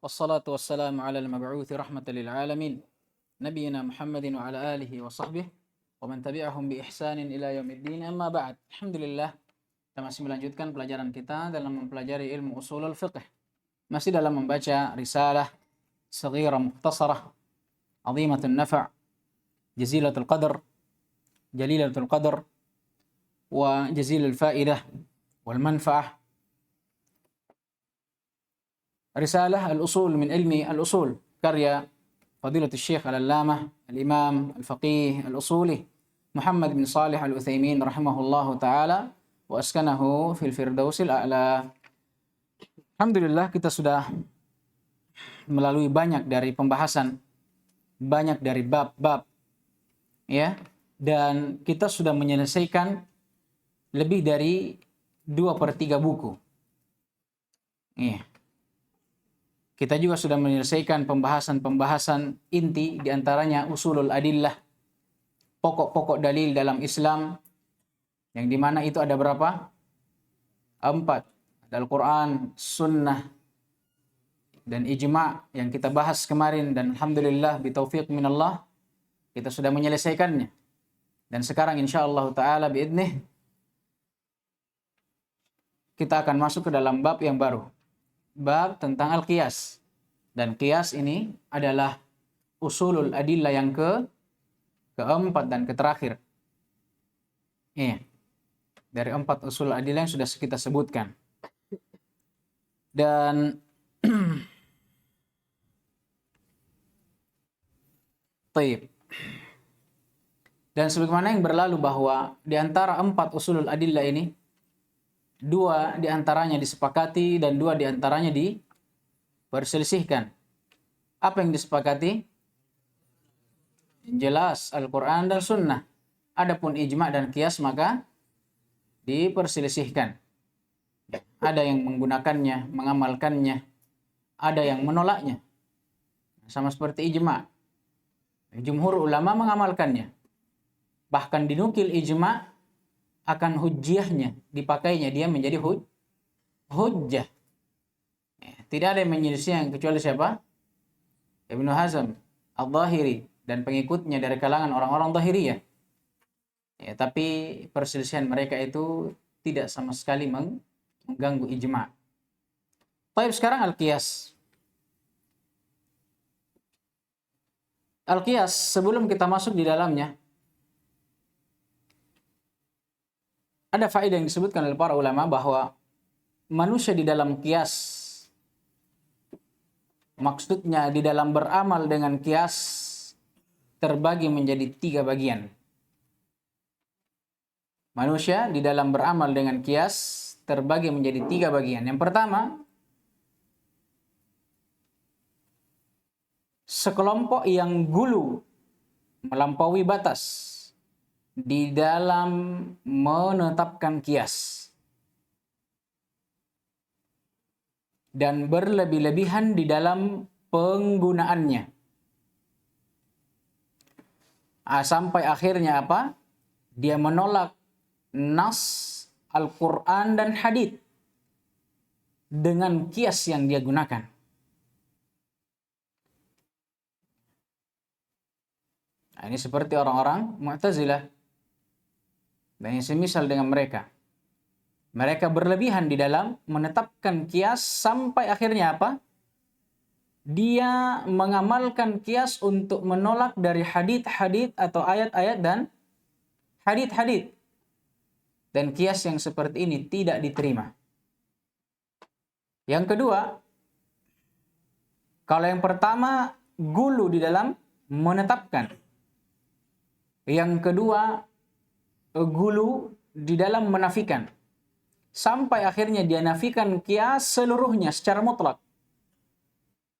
والصلاة والسلام على المبعوث رحمة للعالمين نبينا محمد وعلى آله وصحبه ومن tabi'ahum bi ihsanin ila yaumiddin amma ba'd. Alhamdulillah, kita masih melanjutkan pelajaran kita dalam mempelajari ilmu usulul fiqh. Masih dalam membaca risalah saghirah mukhtasarah azimatun nafa' jazilatul qadr jalilatul qadr wa jazilul faidah wal manfa'ah. رسالة الأصول من علم الأصول karya فضيلة الشيخ العلامة الإمام الفقيه الأصولي محمد بن صالح العثيمين رحمه الله تعالى وأسكنه في الفردوس الأعلى. Alhamdulillah, kita sudah melalui banyak dari pembahasan, banyak dari bab-bab, ya, dan kita sudah menyelesaikan lebih dari 2/3 buku. Iya. Kita juga sudah menyelesaikan pembahasan-pembahasan inti, diantaranya usulul adillah, pokok-pokok dalil dalam Islam, yang dimana itu ada berapa? 4. Ada Al-Quran, Sunnah, dan Ijma' yang kita bahas kemarin, dan Alhamdulillah bitaufiq minallah kita sudah menyelesaikannya. Dan sekarang insyaAllah ta'ala biidnih kita akan masuk ke dalam bab yang baru, bab tentang al-qiyas. Dan qiyas ini adalah usulul adillah yang keempat dan terakhir. Iya. Dari 4 usul adillah yang sudah kita sebutkan. Dan taib. Dan sebagaimana yang berlalu bahwa di antara 4 usulul adillah ini 2 diantaranya disepakati dan 2 diantaranya diperselisihkan. Apa yang disepakati? Jelas Al-Quran dan Sunnah. Adapun ijma' dan qiyas maka diperselisihkan. Ada yang menggunakannya, mengamalkannya, ada yang menolaknya. Sama seperti ijma'. Jumhur ulama mengamalkannya. Bahkan dinukil ijma' akan hujjahnya, dipakainya dia menjadi hujjah. Tidak ada yang menyelisih kecuali siapa? Ibnu Hazm Al-Zahiri dan pengikutnya dari kalangan orang-orang Zahiriyah. Ya, tapi perselisihan mereka itu tidak sama sekali mengganggu ijma'. Baik, sekarang al-qiyas. Al-qiyas, sebelum kita masuk di dalamnya, ada faedah yang disebutkan oleh para ulama bahwa manusia di dalam qiyas, maksudnya di dalam beramal dengan qiyas, terbagi menjadi 3 bagian. Manusia di dalam beramal dengan qiyas terbagi menjadi 3 bagian. Yang pertama, sekelompok yang gulu, melampaui batas di dalam menetapkan qiyas dan berlebih-lebihan di dalam penggunaannya. Sampai akhirnya apa? Dia menolak nas Al-Quran dan hadits dengan qiyas yang dia gunakan. Nah, ini seperti orang-orang Mu'tazilah dan yang semisal dengan mereka. Mereka berlebihan di dalam menetapkan qiyas sampai akhirnya apa? Dia mengamalkan qiyas untuk menolak dari hadits-hadits atau ayat-ayat dan hadits-hadits. Dan qiyas yang seperti ini tidak diterima. Yang kedua, kalau yang pertama gulu di dalam menetapkan. Yang kedua gulu di dalam menafikan. Sampai akhirnya dia nafikan qiyas seluruhnya secara mutlak.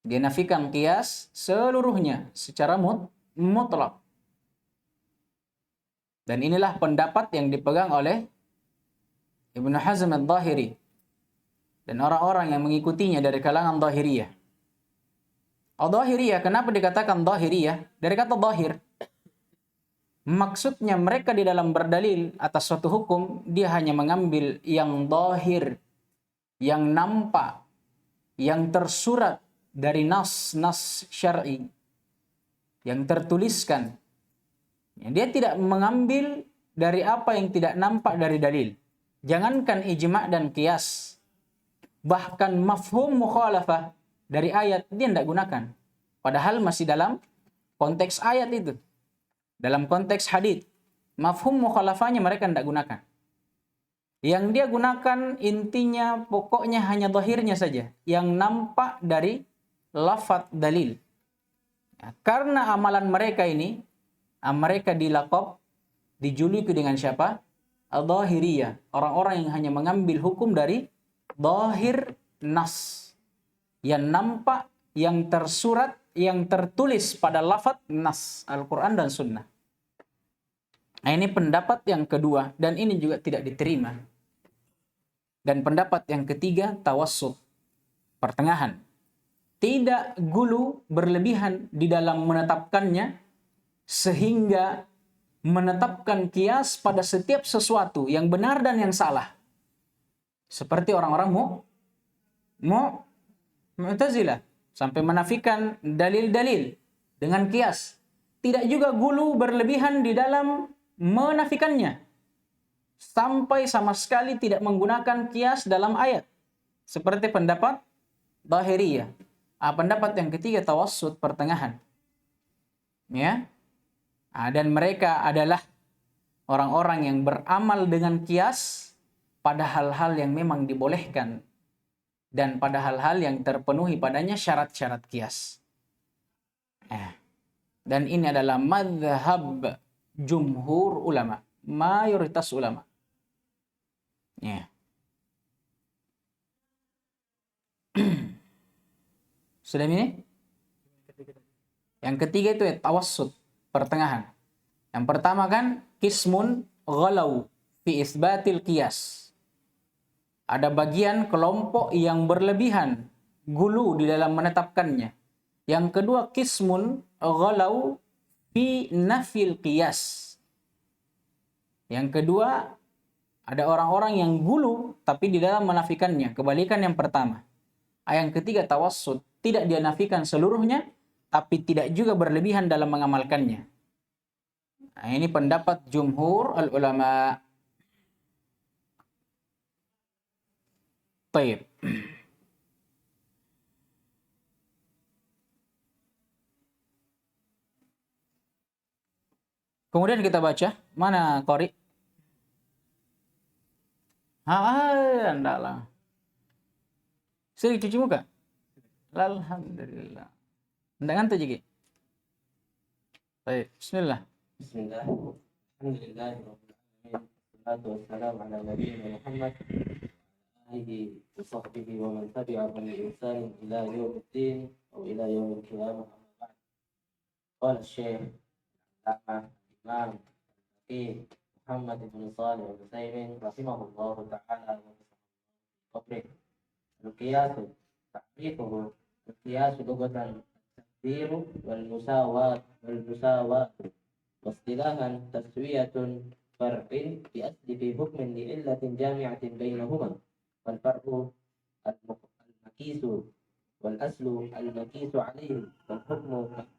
Dia nafikan qiyas seluruhnya secara mutlak. Dan inilah pendapat yang dipegang oleh Ibnu Hazm Al-Zahiri dan orang-orang yang mengikutinya dari kalangan Zahiriyah. Al-Zahiriyah, kenapa dikatakan Zahiriyah? Dari kata zahir. Maksudnya mereka di dalam berdalil atas suatu hukum, dia hanya mengambil yang zahir, yang nampak, yang tersurat dari nas syar'i yang tertuliskan. Dia tidak mengambil dari apa yang tidak nampak dari dalil. Jangankan ijma' dan qiyas, bahkan mafhum mukhalafah dari ayat dia tidak gunakan. Padahal masih dalam konteks ayat itu. Dalam konteks hadits, mafhum mukhalafahnya mereka tidak gunakan. Yang dia gunakan intinya pokoknya hanya zahirnya saja yang nampak dari lafaz dalil. Ya, karena amalan mereka ini, mereka dijuluki dengan siapa? Al-Zahiriyah, orang-orang yang hanya mengambil hukum dari zahir nas, yang nampak, yang tersurat, yang tertulis pada lafaz nas Al-Quran dan Sunnah. Nah, ini pendapat yang kedua dan ini juga tidak diterima. Dan pendapat yang ketiga, tawassut, pertengahan. Tidak gulu berlebihan di dalam menetapkannya sehingga menetapkan kias pada setiap sesuatu yang benar dan yang salah. Seperti orang-orang Mu'tazilah sampai menafikan dalil-dalil dengan kias. Tidak juga gulu berlebihan di dalam menafikannya sampai sama sekali tidak menggunakan kias dalam ayat. Seperti pendapat Zahiriyah. Pendapat yang ketiga, tawassut, pertengahan. Ya. Dan mereka adalah orang-orang yang beramal dengan kias pada hal-hal yang memang dibolehkan dan pada hal-hal yang terpenuhi padanya syarat-syarat kias. Dan ini adalah madhab jumhur ulama, mayoritas ulama. Ya. Sudah ini? Yang ketiga itu tawassut, pertengahan. Yang pertama kan qismun ghalau fi isbatil qiyas. Ada bagian kelompok yang berlebihan, gulu di dalam menetapkannya. Yang kedua qismun ghalau fi nafil qiyas. Yang kedua ada orang-orang yang gulu tapi di dalam menafikannya, kebalikan yang pertama. Yang ketiga tawassut, tidak dia nafikan seluruhnya tapi tidak juga berlebihan dalam mengamalkannya. Nah, ini pendapat jumhur al-ulama. Baik. Kemudian kita baca, mana Qori? Enggak lah. Sering cuci muka? Alhamdulillah. Enggak ngantuk juga? Baik, bismillah. Bismillah. Alhamdulillah. Wassalatu wassalamu ala nabiyina Muhammad alihi wa sahbihi wa man tabi'ahum bi ihsan ila yaumiddin wa ila yaumil qiyamah. Qala Syekh Imam Al-Faqih Muhammad bin Shalih Al-Utsaimin rahimahullah ta'ala wa qabrih. Al-qiyas ta'rifuhu al-qiyas lughatan التقدير والمساواة واصطلاحا تسوية فرع بأصل في حكم لعلة جامعة بينهما والفرع المقيس والأصل المقيس عليه والحكم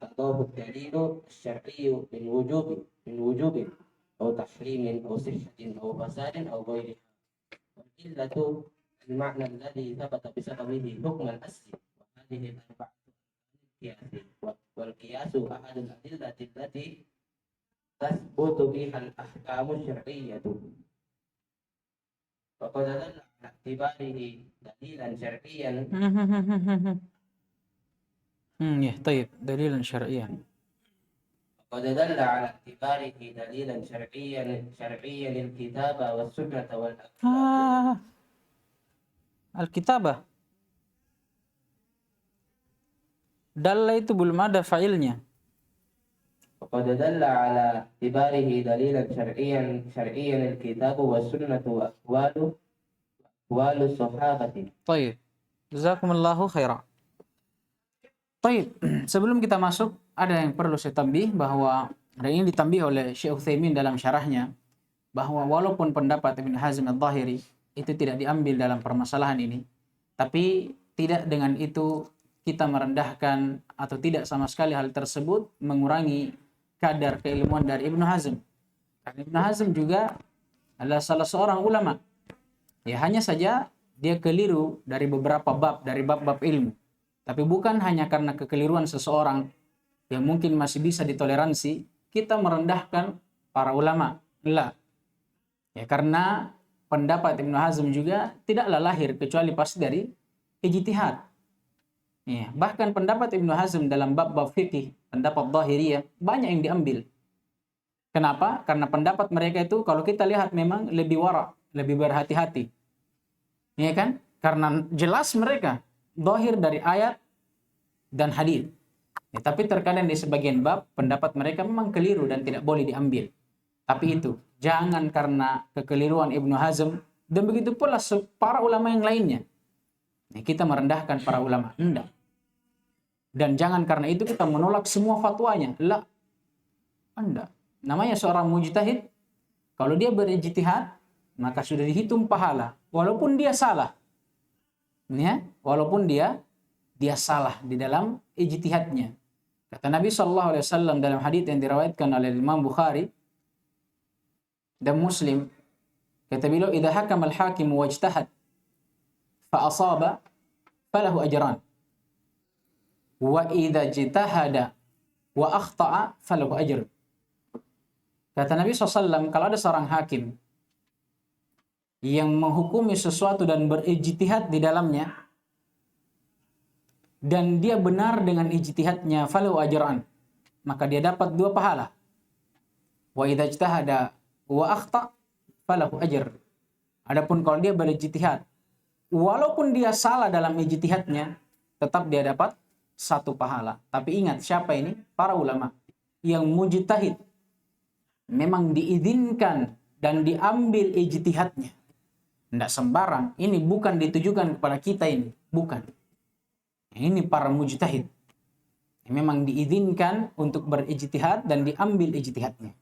اقتضاه الدليل الشرعي من وجوب أو تحريم أو صحة أو فساد أو غيرها والعلة المعنى الذي ثبت بسببه حكم الأصل وهذه الأربعة والقياس أحد الأدلة التي تثبت بها الأحكام الشرعية وقد دل على اعتباره دليلا شرعيا طيب دليلا شرعيا وقد دل على اعتباره دليلا شرعيا الكتاب والسنة والأخلاق الكتابة dalla itu belum ada fa'ilnya. وقد دل على اعتباره دليلا شرعيا الكتاب والسنة وأقوال الصحابة. طيب. Jazakumullahu khairan. Baik, sebelum kita masuk ada yang perlu saya tambih bahwa dan ini ditambih oleh Syekh Utsaimin dalam syarahnya bahwa walaupun pendapat Ibnu Hazm Al-Zahiri itu tidak diambil dalam permasalahan ini, tapi tidak dengan itu kita merendahkan atau tidak sama sekali hal tersebut mengurangi kadar keilmuan dari Ibnu Hazm. Karena Ibnu Hazm juga adalah salah seorang ulama. Ya, hanya saja dia keliru dari beberapa bab, dari bab-bab ilmu. Tapi bukan hanya karena kekeliruan seseorang yang mungkin masih bisa ditoleransi, kita merendahkan para ulama. Lah. Ya, karena pendapat Ibnu Hazm juga tidaklah lahir kecuali pasti dari ijtihad. Ya, bahkan pendapat Ibnu Hazm dalam bab-bab fikih, pendapat Zahiriyah, banyak yang diambil. Kenapa? Karena pendapat mereka itu kalau kita lihat memang lebih wara, lebih berhati-hati. Ya kan? Karena jelas mereka zahir dari ayat dan hadis. Ya, tapi terkadang di sebagian bab pendapat mereka memang keliru dan tidak boleh diambil. Tapi itu jangan karena kekeliruan Ibnu Hazm dan begitu pula para ulama yang lainnya. Ya, kita merendahkan para ulama. Tidak. Dan jangan karena itu kita menolak semua fatwanya. La. Tidak. Namanya seorang mujtahid, kalau dia berijtihad, maka sudah dihitung pahala walaupun dia salah. Ya, walaupun dia salah di dalam ijtihadnya. Kata Nabi SAW dalam hadis yang diriwayatkan oleh Imam Bukhari dan Muslim, kata beliau, "Idza hakama al-hakim wajtahad fa asaba falahu ajran. Wa idza jitahada wa akhta'a falahu ajr." Kata Nabi SAW, kalau ada seorang hakim yang menghukumi sesuatu dan berijtihad di dalamnya, dan dia benar dengan ijtihadnya, falahu ajran, maka dia dapat 2 pahala. Wa idza ijtahada wa akhta falahu ajr. Adapun kalau dia berijtihad, walaupun dia salah dalam ijtihadnya, tetap dia dapat 1 pahala. Tapi ingat, siapa ini? Para ulama yang mujtahid memang diizinkan dan diambil ijtihadnya. Tidak sembarang. Ini bukan ditujukan kepada kita ini. Bukan. Ini para mujtahid. Memang diizinkan untuk berijtihad dan diambil ijtihadnya.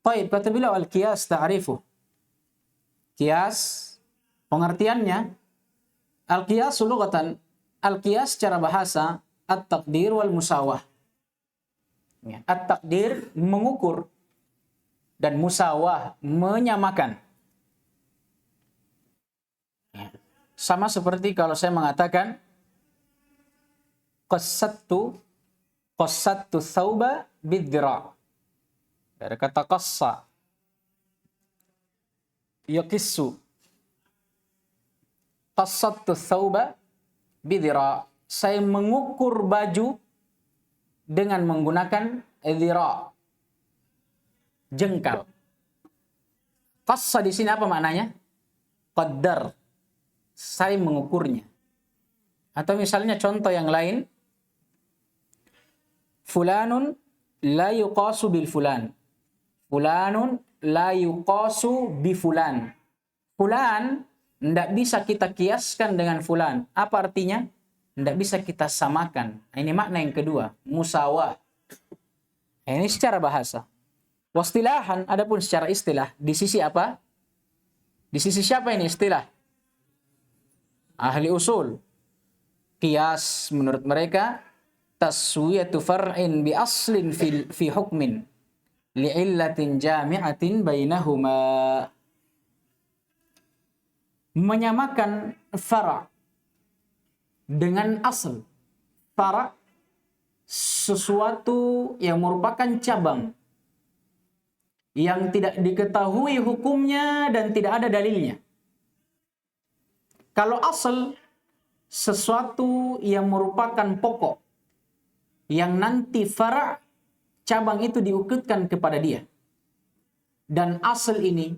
Baik, kata beliau al-qiyas ta'rifu. Qiyas, pengertiannya, al-qiyas lughatan, al-qiyas secara bahasa, at-taqdir wal musawah. Ya, at-taqdir mengukur dan musawah menyamakan. Ya. Sama seperti kalau saya mengatakan qassattu thawba bidhira. Dari kata qassa, yaqissu. Qassattu thawba bidhira. Saya mengukur baju dengan menggunakan dhira, jengkal. Qassa di sini apa maknanya? Qaddar. Saya mengukurnya. Atau misalnya contoh yang lain, fulanun la yuqasu bil fulan. Fulanun la yuqasu bi fulan. Fulan tidak bisa kita kiaskan dengan fulan. Apa artinya? Tidak bisa kita samakan. Ini makna yang kedua, musawah. Ini secara bahasa. Wastilahan, adapun secara istilah, di sisi apa? Di sisi siapa ini istilah? Ahli usul. Qiyas menurut mereka taswiyatu far'in bi aslin fi hukmin li'illatin jami'atin bainahuma. Menyamakan fara' dengan asal. Fara' sesuatu yang merupakan cabang yang tidak diketahui hukumnya dan tidak ada dalilnya. Kalau asal, sesuatu yang merupakan pokok yang nanti fara' cabang itu diukutkan kepada dia. Dan asal ini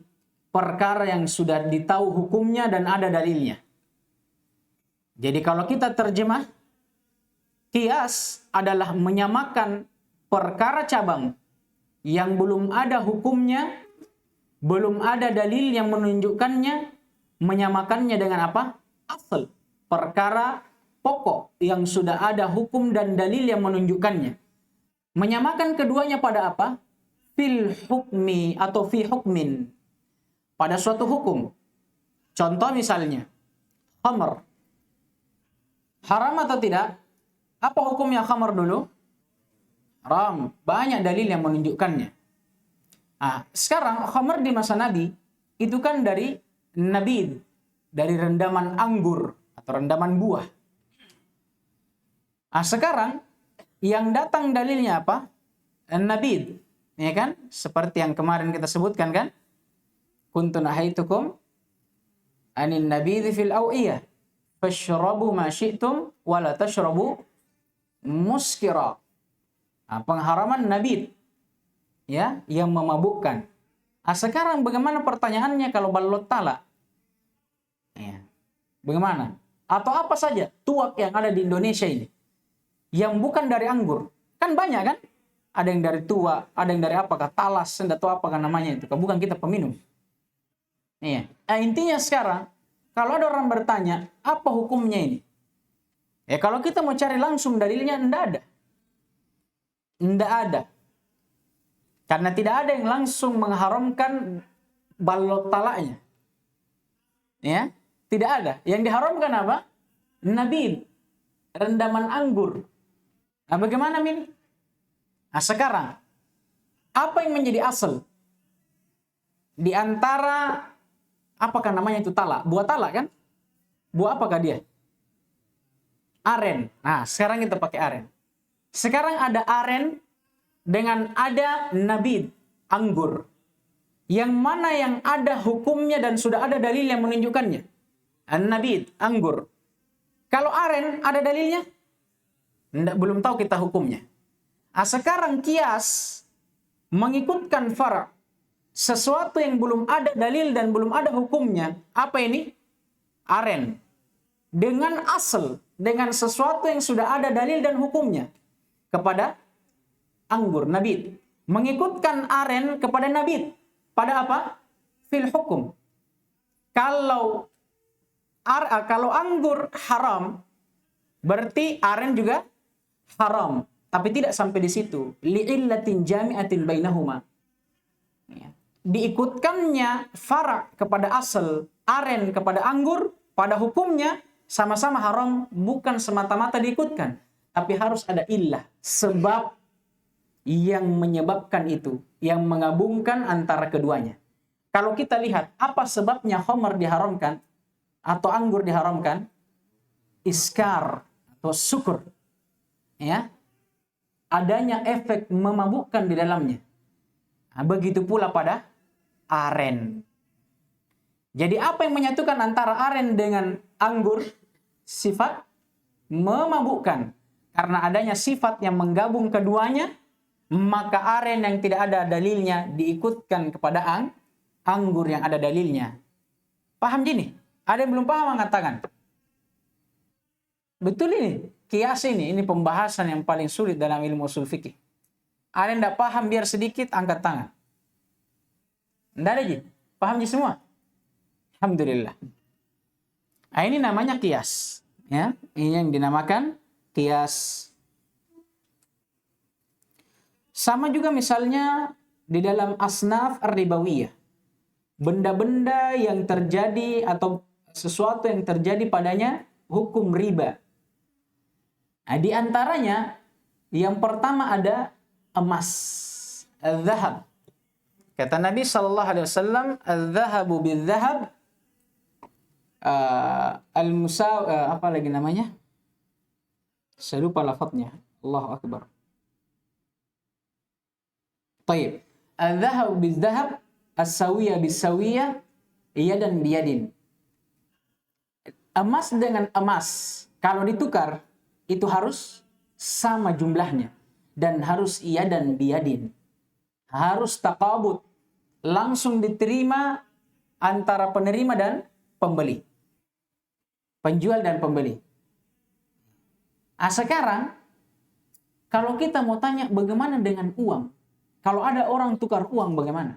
perkara yang sudah ditahu hukumnya dan ada dalilnya. Jadi kalau kita terjemah, qiyas adalah menyamakan perkara cabang yang belum ada hukumnya, belum ada dalil yang menunjukkannya, menyamakannya dengan apa? Asal. Perkara pokok yang sudah ada hukum dan dalil yang menunjukkannya. Menyamakan keduanya pada apa? Fil hukmi atau fi hukmin. Pada suatu hukum. Contoh misalnya, khamr. Haram atau tidak? Apa hukumnya khamar dulu? Haram. Banyak dalil yang menunjukkannya. Sekarang khamar di masa Nabi itu kan dari nabid, dari rendaman anggur atau rendaman buah. Sekarang yang datang dalilnya apa? Nabid, ya kan? Seperti yang kemarin kita sebutkan kan? Kuntu nahaitukum anin nabidhi fil awiyah fashrabu ma syi'tum wa la tashrabu muskira. Pengharaman nabid, ya, yang memabukkan. Sekarang bagaimana pertanyaannya kalau balot talak? Ya. Bagaimana? Atau apa saja tuak yang ada di Indonesia ini yang bukan dari anggur? Kan banyak kan? Ada yang dari tuak, ada yang dari apakah talas, tidak tahu apakah namanya itu. Bukan kita peminum. Iya. Intinya sekarang kalau ada orang bertanya, apa hukumnya ini? Ya kalau kita mau cari langsung dalilnya, tidak ada. Tidak ada. Karena tidak ada yang langsung mengharamkan balot talaknya. Ya, tidak ada. Yang diharamkan apa? Nabid, rendaman anggur. Bagaimana ini? Sekarang, apa yang menjadi asal? Di antara, apakah namanya itu talak? Buah talak kan? Buah apakah dia? Aren. Sekarang kita pakai aren. Sekarang ada aren dengan ada nabid, anggur. Yang mana yang ada hukumnya dan sudah ada dalil yang menunjukkannya. Nabid, anggur. Kalau aren ada dalilnya? Belum tahu kita hukumnya. Sekarang kias mengikutkan fara'. Sesuatu yang belum ada dalil dan belum ada hukumnya. Apa ini? Aren. Dengan asal, dengan sesuatu yang sudah ada dalil dan hukumnya. Kepada anggur, nabid. Mengikutkan aren kepada nabid. Pada apa? Fil hukum. Kalau anggur haram, berarti aren juga haram. Tapi tidak sampai di situ. Li'illatin jami'atin bainahuma. Ya. Diikutkannya fara' kepada asal, aren kepada anggur, pada hukumnya sama-sama haram, bukan semata-mata diikutkan. Tapi harus ada illah, sebab yang menyebabkan itu, yang menggabungkan antara keduanya. Kalau kita lihat, apa sebabnya khamar diharamkan, atau anggur diharamkan? Iskar, atau syukur. Ya, adanya efek memabukkan di dalamnya. Begitu pula pada aren. Jadi apa yang menyatukan antara aren dengan anggur? Sifat memabukkan. Karena adanya sifat yang menggabung keduanya, maka aren yang tidak ada dalilnya diikutkan kepada anggur yang ada dalilnya. Paham gini? Ada yang belum paham mengatakan. Betul ini. Kias ini pembahasan yang paling sulit dalam ilmu usul fikih. Ada yang tidak paham biar sedikit angkat tangan. Tidak ada ji. Paham ji semua? Alhamdulillah. Ini namanya kias. Ya, ini yang dinamakan kias. Sama juga misalnya di dalam asnaf ar-ribawiyah. Benda-benda yang terjadi atau sesuatu yang terjadi padanya hukum riba. Di antaranya yang pertama ada emas, al-zahab. Kata Nabi sallallahu alaihi wasallam, al-zahabu bil-zahab apa lagi namanya? Saya lupa lafadznya. Allahu akbar. Baik. Al-zahabu bil-zahab, as-sawiyah bis-sawiyah, yadan biyadin. Emas dengan emas kalau ditukar itu harus sama jumlahnya dan harus yadan biyadin. Harus taqabud, langsung diterima antara penerima dan pembeli. Penjual dan pembeli. Sekarang kalau kita mau tanya bagaimana dengan uang? Kalau ada orang tukar uang bagaimana?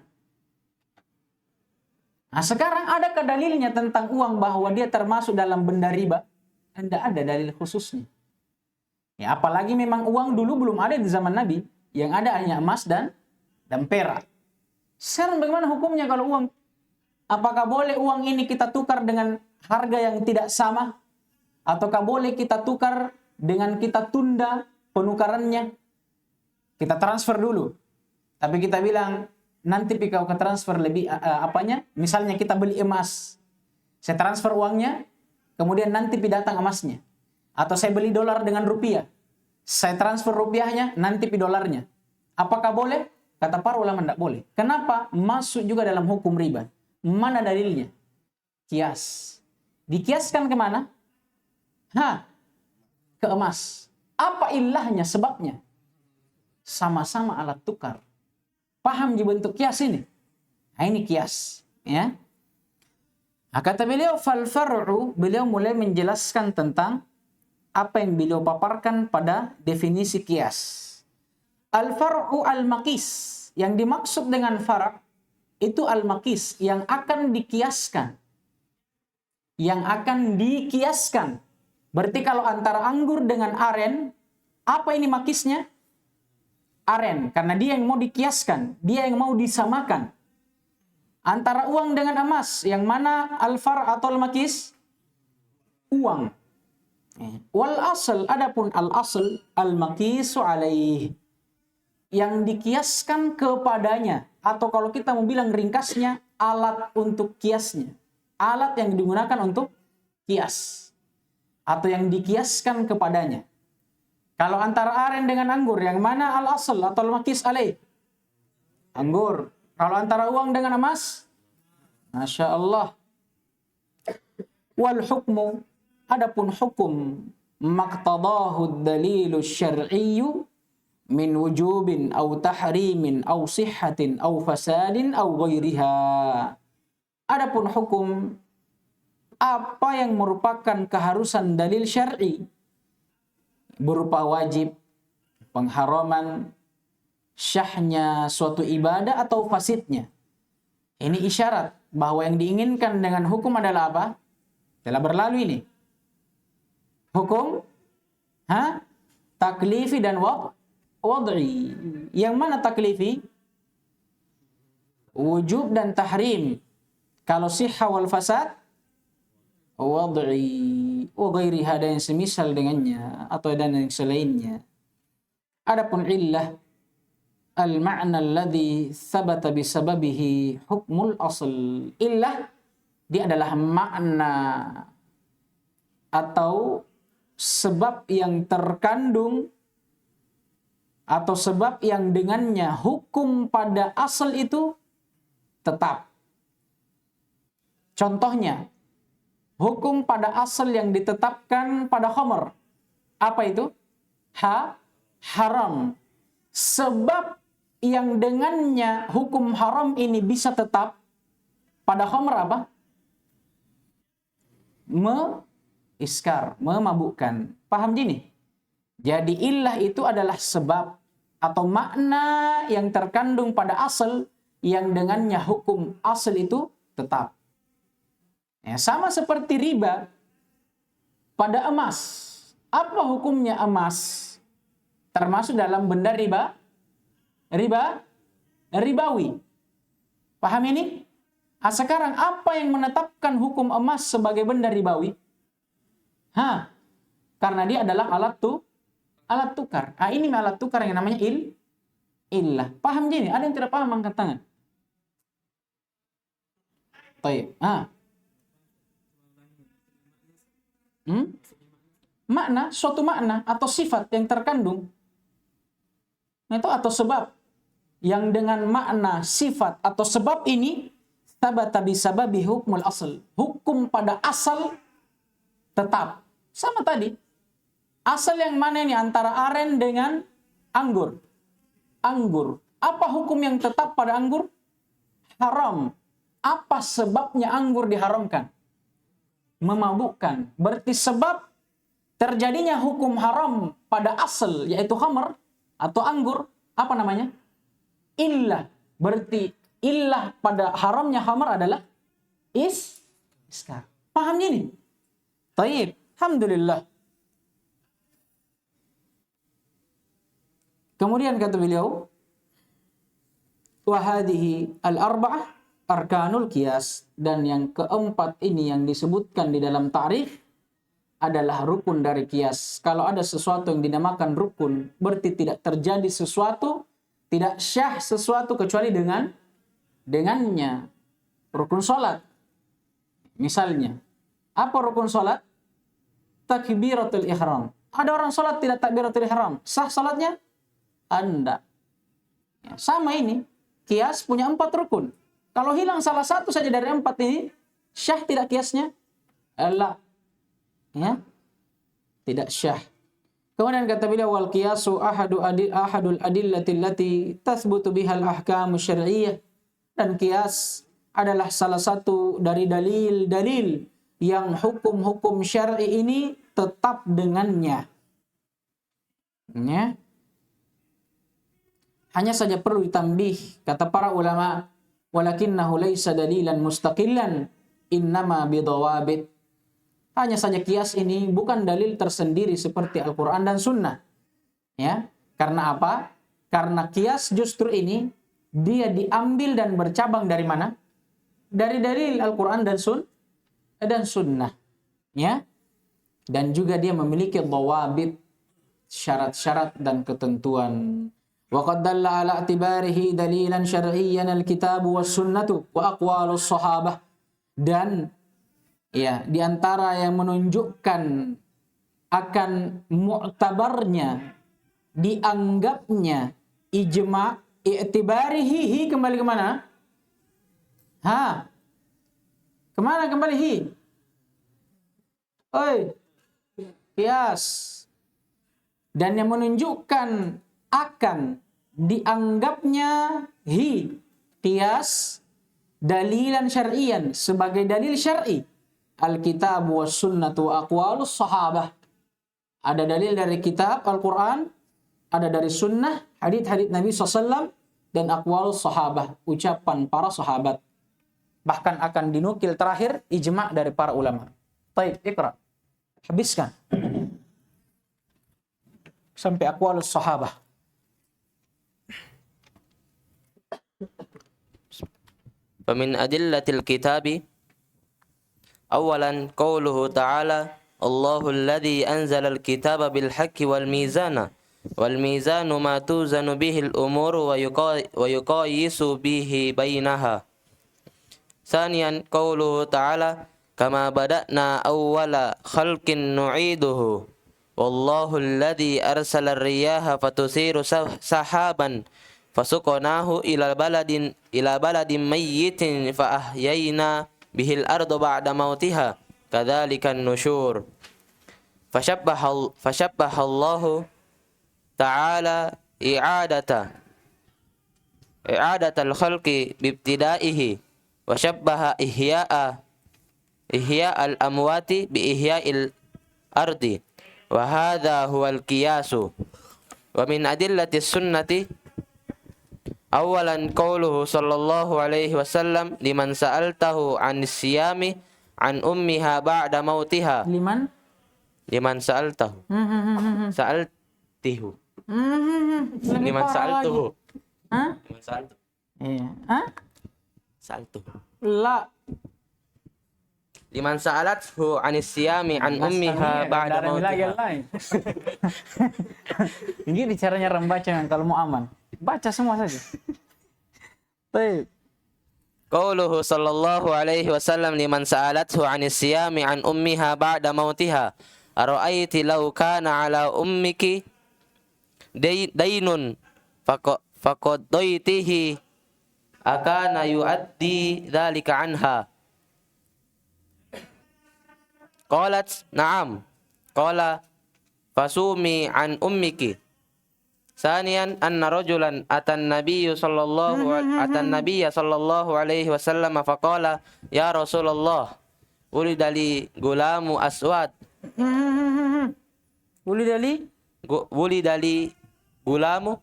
Sekarang adakah dalilnya tentang uang bahwa dia termasuk dalam benda riba? Tidak ada dalil khususnya. Ya, apalagi memang uang dulu belum ada di zaman Nabi. Yang ada hanya emas dan perak. Sekarang bagaimana hukumnya kalau uang? Apakah boleh uang ini kita tukar dengan harga yang tidak sama? Ataukah boleh kita tukar dengan kita tunda penukarannya? Kita transfer dulu. Tapi kita bilang, nanti kau ke transfer lebih apanya? Misalnya kita beli emas. Saya transfer uangnya, kemudian nanti datang emasnya. Atau saya beli dolar dengan rupiah. Saya transfer rupiahnya, nanti dolarnya. Apakah boleh? Kata para ulama tidak boleh. Kenapa? Masuk juga dalam hukum riba. Mana dalilnya? Kias. Dikiaskan kemana? Ke emas. Apa ilahnya, sebabnya? Sama-sama alat tukar. Paham di bentuk kias ini? Nah, ini kias. Ya. Nah, kata beliau, fal far'u, beliau mulai menjelaskan tentang apa yang beliau paparkan pada definisi kias. Al-far'u al-maqis. Yang dimaksud dengan far' itu al-maqis, yang akan dikiaskan. Yang akan dikiaskan. Berarti kalau antara anggur dengan aren, apa ini makisnya? Aren, karena dia yang mau dikiaskan, dia yang mau disamakan. Antara uang dengan emas, yang mana al-far' atau al-makis? Uang. Wal asal, adapun al-asal, al-makisu alaih. Yang dikiaskan kepadanya, atau kalau kita mau bilang ringkasnya, alat untuk kiasnya. Alat yang digunakan untuk kias. Atau yang dikiaskan kepadanya. Kalau antara aren dengan anggur, yang mana al-asal atau al-makis alaih? Anggur. Kalau antara uang dengan emas? Masya Allah. Wal hukmu, adapun hukum, maqtadahu dalilu syar'iyyu min wujubin au tahrimin au sihhatin au fasadin au ghairiha. Adapun hukum, apa yang merupakan keharusan dalil syar'i berupa wajib, pengharaman, syahnya suatu ibadah atau fasidnya. Ini isyarat bahwa yang diinginkan dengan hukum adalah apa? Telah berlalu ini. Hukum taklifi dan wad'i. Yang mana taklifi? Wujub dan tahrim. Kalau sihha wal fasad, wad'i. Wa ghairiha, dan yang semisal dengannya atau dan yang selainnya. Adapun illah, al-ma'na alladhi thabata bisababihi hukmul asl. Illah, dia adalah makna atau sebab yang terkandung atau sebab yang dengannya hukum pada asal itu tetap. Contohnya, hukum pada asal yang ditetapkan pada khamr. Apa itu? Haram. Sebab yang dengannya hukum haram ini bisa tetap pada khamr apa? Iskar, memabukkan. Paham gini? Jadi illah itu adalah sebab atau makna yang terkandung pada asal yang dengannya hukum asal itu tetap. Ya, sama seperti riba pada emas. Apa hukumnya emas? Termasuk dalam benda ribawi. Paham ini? Sekarang apa yang menetapkan hukum emas sebagai benda ribawi? Karena dia adalah alat tukar. Ini alat tukar yang namanya illah. Paham gini? Ada yang tidak paham angkat tangan? Baik. Makna, suatu makna atau sifat yang terkandung. Itu atau sebab. Yang dengan makna, sifat atau sebab ini tabata bisababi hukmul asal. Hukum pada asal tetap. Sama tadi. Asal yang mana ini? Antara aren dengan anggur. Anggur. Apa hukum yang tetap pada anggur? Haram. Apa sebabnya anggur diharamkan? Memabukkan. Berarti sebab terjadinya hukum haram pada asal, yaitu khamr atau anggur, apa namanya? Illah. Berarti illah pada haramnya khamr adalah iskar. Paham ini? Taib. Alhamdulillah. Kemudian kata beliau, wa hadhihi al-arba'ah arkanul qiyas, dan yang keempat ini yang disebutkan di dalam ta'rif adalah rukun dari kias. Kalau ada sesuatu yang dinamakan rukun, berarti tidak terjadi sesuatu, tidak syah sesuatu kecuali dengannya. Rukun salat. Misalnya, apa rukun salat? Takbiratul ihram. Ada orang salat tidak takbiratul ihram, sah salatnya? Anda. Ya, sama ini, kias punya 4 rukun. Kalau hilang salah satu saja dari 4 ini, syah tidak kiasnya? Allah. Ya, tidak syah. Kemudian kata beliau, wal qiyasu ahadul adillati allati tathbutu bihal ahkamu syar'iyyah. Dan qiyas adalah salah satu dari dalil-dalil yang hukum-hukum syar'i ini tetap dengannya. Ya. Hanya saja perlu ditambih kata para ulama, walakinnahu laisa dalilan mustaqillan innama bidawabit. Hanya saja kias ini bukan dalil tersendiri seperti Al-Quran dan Sunnah. Ya, karena apa? Karena kias justru ini dia diambil dan bercabang dari mana? Dari dalil Al-Quran dan Sunnah. Ya, dan juga dia memiliki dhawabit, syarat-syarat dan ketentuan. Wa qad dalla ala i'tibarihi dalilan syar'iyyan al-kitab was sunnatu wa aqwalus sahabah. Dan ya, di antara yang menunjukkan akan mu'tabarnya, dianggapnya ijma' i'tibarihi, kembali kemana? Kemana kembali hi? Oi, kias. Dan yang menunjukkan akan dianggapnya kias dalilan syar'iyan, sebagai dalil syar'i. Alkitab was sunnatu wa aqwalus sahabah. Ada dalil dari kitab Al-Quran, ada dari sunnah, hadits-hadits Nabi SAW, dan aqwalus sahabah, ucapan para sahabat. Bahkan akan dinukil terakhir ijma' dari para ulama. Taib, ikra. Habiskan. Sampai aqwalus sahabah. Famin adillatil kitabi أولا قوله تعالى الله الذي أنزل الكتاب بالحق والميزان ما توزن به الأمور ويقايس به بينها. ثانيا قوله تعالى كما بدأنا أول خلق نعيده والله الذي أرسل الرياح فتثير سحابا فسقناه إلى بلد ميت فأحيينا bihil ardu ba'da mautiha kadzalikan nusyur. Fashabbaha Allah ta'ala i'adatal khalqi bibtidaihi wa shabbaha ihya'al amwati bi ihya'il ardi wa hadha huwal qiyasu. Wa min adillatis sunnati awalan qauluhu sallallahu alaihi wasallam liman sa'altahu an siyami an ummiha ba'da mautiha. Liman sa'altahu. Sa'altihu. Liman sa'altuhu. Liman sa'altuhu. Iya. Sa'altuhu. La. Liman sa'alathu an siyami an ummiha ba'da mautiha. Ini caranya membaca kalau mau aman. Baca semua saja. Baik. Qauluhu sallallahu alaihi wasallam liman sa'alathu 'anis siyami 'an ummiha ba'da mautiha ara'aiti law kana 'ala ummiki daynun faqadaitihi akana yu'addi dzalika 'anha. Qalat na'am. Qala fasumi 'an ummiki. Saniyan anna rajulan atan nabiyya sallallahu alaihi wasallam faqala ya Rasulullah ulida li gulamu aswad. Ulida li gulamu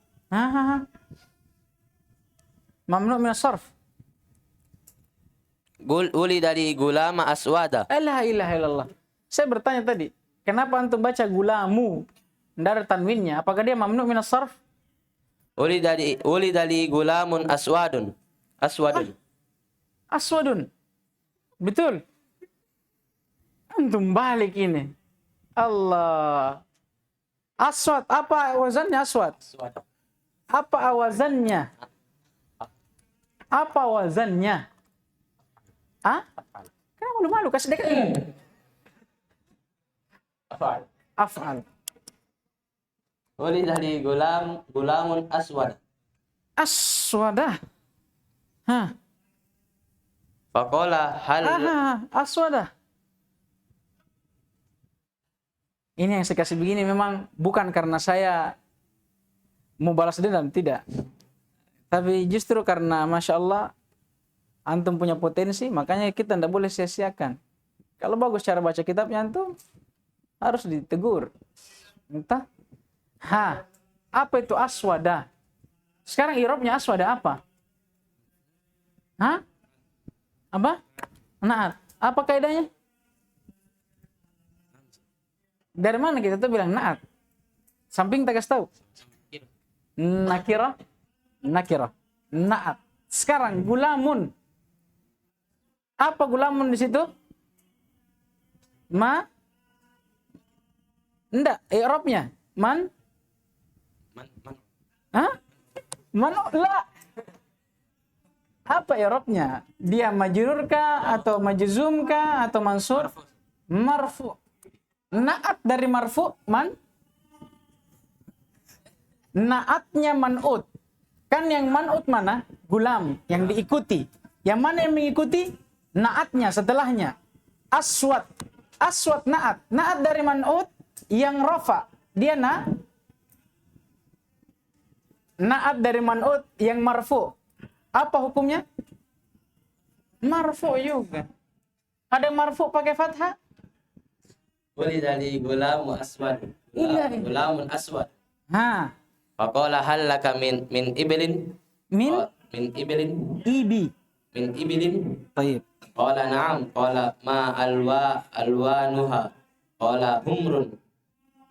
Mamnu min as-sarf. Ulida li gulama aswada. La ilaha illallah. Saya bertanya tadi, kenapa antum baca gulamu? Dari tanwinnya, apakah dia mamnu min as-sarf? Ulida li gulamun aswadun. Aswadun. Betul. Antum balik ini. Allah. Aswad, apa wazannya aswad? Aswad. Apa wazannya? Apa wazannya? Ah? Kenapa malu-malu? Kasih dekat. Af'al. Ulida li gulamun aswad. Aswadah. Hah. Faqala hal Aswadah. Ini yang saya kasih begini memang bukan karena saya mau balas dendam, tidak. Tapi justru karena Masya Allah antum punya potensi, makanya kita tidak boleh sia-siakan. Kalau bagus cara baca kitabnya antum, harus ditegur. Entah. Apa itu aswada? Sekarang i'rabnya aswada apa? Apa? Naat. Apa kaidahnya? Dari mana kita tuh bilang naat? Samping tak kasih tahu. Nakirah. Naat. Sekarang gulamun. Apa gulamun di situ? Enggak, i'rabnya. Man? La. Apa i'rabnya? Dia majrur kah atau majzum kah atau mansur? Marfu. Naat dari marfu man? Naatnya man'ut. Kan yang man'ut mana? Gulam, yang diikuti. Yang mana yang mengikuti? Naatnya setelahnya. Aswad. Aswad naat. Naat dari man'ut yang rafa. Dia naat dari man'ut yang marfu. Apa hukumnya? Marfu juga. Ada marfu pakai fathah? Ulida li gulamun aswad. Iya. Gulamun aswad. Faqala hal laka min ibilin? Min ibilin? Min ibilin? Baik. Qala na'am. Qala ma alwanuha. Qala humrun.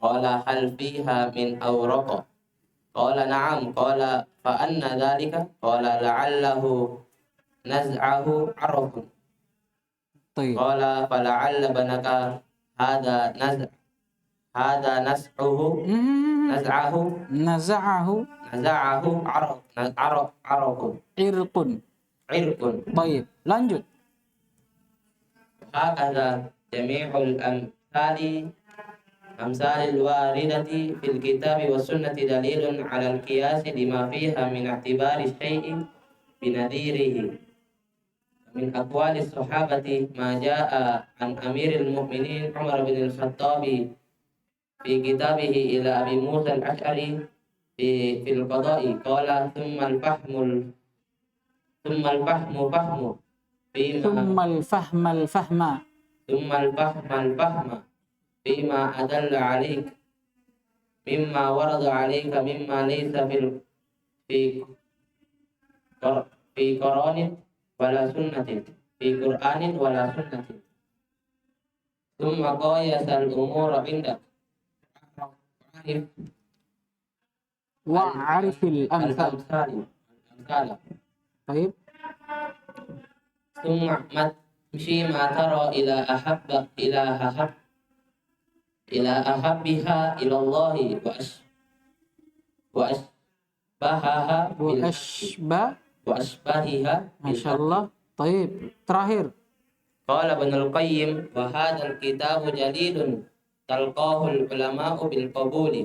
Qala hal fiha min awraqa. Qala na'am. Qala fa anna dhalika? Qala la'allahu naz'ahu arafun. Baik. Qala fala'alla banaka hada naz'ahu arafun. Irqun. Baik. Lanjut. Hakadha jami'ul amsalil waridati fil kitabi was sunnati dalilun 'ala al-qiyas lima fiha min i'tibari syai'in binadirihi min aqwali sahabati ma jaa'a an amiril mu'minin Umar bin al-Khattabi fi kitabihi ila Abi Musa al-Ash'ari fil qada'i qala thumma al-fahmu فيما أدل عليك مما ورد عليك مما ليس في قرآن ولا سنة ثم قايس الأمور عندك وعرف الأمثال. طيب. ثم مشي ما ترى إلى أحبها إلى الله وأشبهها Masya Allah. طيب. Terakhir. قال ابن القيم وهذا الكتاب جديد تلقاه العلماء بالقبول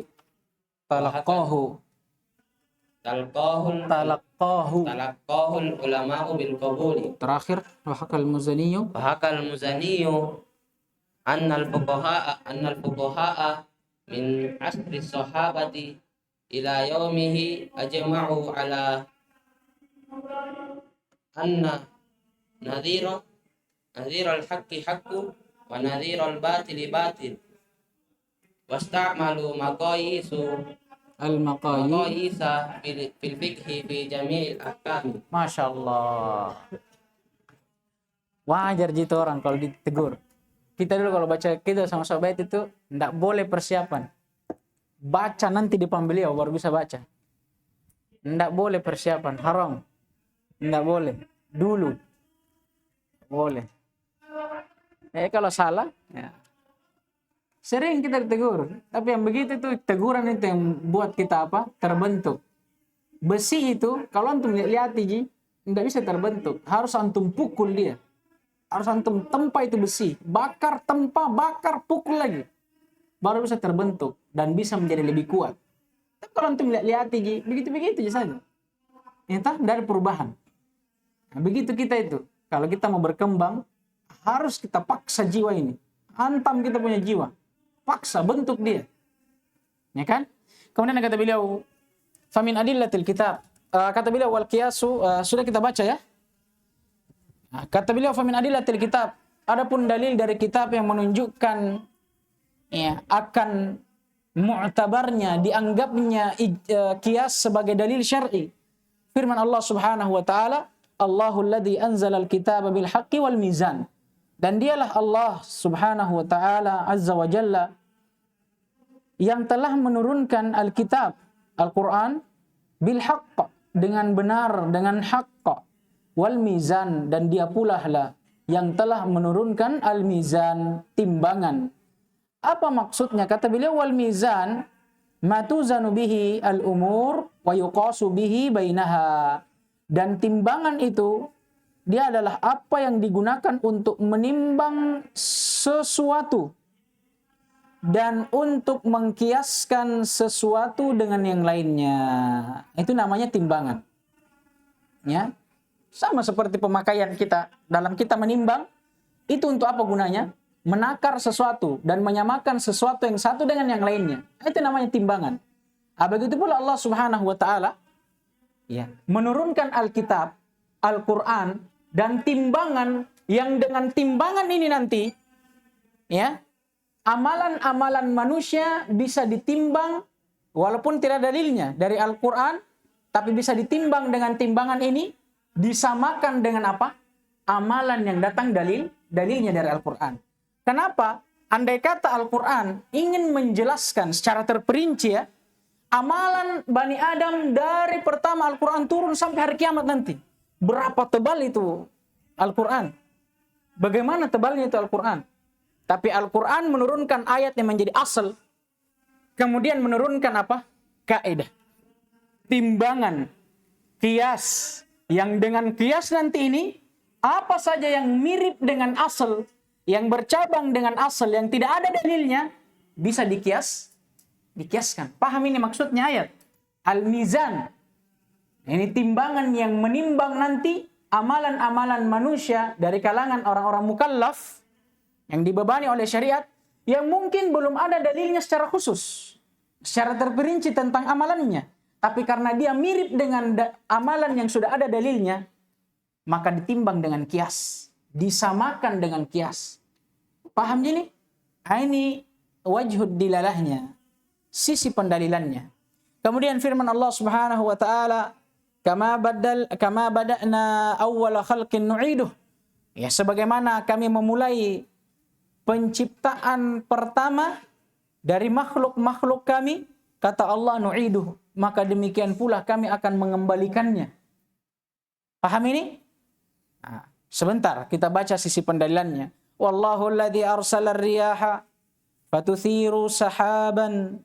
تلقاه العلماء بالقبول. Terakhir. وحكى المزني أن الفقهاء من عصر الصحابة إلى يومه أجمعوا على أن نذير الحق حق ونذير الباطل باطل واستعملوا مقاييس في الفقه في جميع الأحكام. Masya Allah. Wajar gitu orang kalau ditegur. Kita dulu kalau baca kita sama sahabat itu tidak boleh persiapan. Baca nanti di depan beliau baru bisa baca. Tidak boleh persiapan, haram. Tidak boleh. Dulu. Boleh. Kalau salah, ya. Sering kita ditegur, tapi yang begitu itu teguran itu yang buat kita apa? Terbentuk. Besi itu kalau antum lihat ji, nggak bisa terbentuk. Harus antum pukul dia. Harus antum tempa itu besi, bakar, tempa, bakar, pukul lagi. Baru bisa terbentuk dan bisa menjadi lebih kuat. Tapi kalau antum lihat ji, begitu-begitu saja. Entah dari perubahan. Nah, begitu kita itu. Kalau kita mau berkembang, harus kita paksa jiwa ini. Hantam kita punya jiwa. Paksa bentuk dia. Ya kan? Kemudian kata beliau, famin adillatil kitab. Kata beliau wal qiyasu, sudah kita baca ya. Nah, kata beliau famin adillatil kitab. Adapun dalil dari kitab yang menunjukkan ya, akan mu'tabarnya, dianggapnya qiyas sebagai dalil syar'i. Firman Allah Subhanahu wa taala, Allahul ladzi anzalal kitaba bil haqqi wal mizan. Dan dialah Allah Subhanahu wa taala azza wa jalla yang telah menurunkan Alkitab, Al-Qur'an bil haqq, dengan benar, dengan haqq, wal mizan, dan dia pula lah yang telah menurunkan al-mizan, timbangan. Apa maksudnya? Kata beliau wal mizan matuzanu bihi al-umur wa yuqasu bihi bainaha. Dan timbangan itu dia adalah apa yang digunakan untuk menimbang sesuatu dan untuk mengkiaskan sesuatu dengan yang lainnya. Itu namanya timbangan. Ya. Sama seperti pemakaian kita. Dalam kita menimbang, itu untuk apa gunanya? Menakar sesuatu dan menyamakan sesuatu yang satu dengan yang lainnya. Itu namanya timbangan. Begitu pula Allah Subhanahu wa taala ya, menurunkan Alkitab, Al-Qur'an, dan timbangan yang dengan timbangan ini nanti ya, amalan-amalan manusia bisa ditimbang walaupun tidak dalilnya dari Al-Qur'an, tapi bisa ditimbang dengan timbangan ini, disamakan dengan apa? Amalan yang datang dalilnya dari Al-Qur'an. Kenapa? Andai kata Al-Quran ingin menjelaskan secara terperinci ya, amalan Bani Adam dari pertama Al-Quran turun sampai hari kiamat nanti. Berapa tebal itu Al-Quran? Bagaimana tebalnya itu Al-Quran? Tapi Al-Quran menurunkan ayat yang menjadi asal. Kemudian menurunkan apa? Kaidah. Timbangan. Qiyas. Yang dengan qiyas nanti ini, apa saja yang mirip dengan asal, yang bercabang dengan asal, yang tidak ada dalilnya, bisa dikiaskan. Paham ini maksudnya ayat? Al-mizan. Ini timbangan yang menimbang nanti amalan-amalan manusia dari kalangan orang-orang mukallaf yang dibebani oleh syariat, yang mungkin belum ada dalilnya secara khusus, secara terperinci tentang amalannya. Tapi karena dia mirip dengan amalan yang sudah ada dalilnya, maka ditimbang dengan kias, disamakan dengan kias. Paham ini? Ini wajhud dilalahnya, sisi pendalilannya. Kemudian firman Allah Subhanahu wa taala, kama bada'na awwala khalqin nu'iduh. Ya, sebagaimana kami memulai penciptaan pertama dari makhluk-makhluk kami, kata Allah nu'iduh, maka demikian pula kami akan mengembalikannya. Paham ini? Nah, sebentar kita baca sisi pendalilannya. Wallahu alladhi arsala ar-riyaha fatuthiru sahaban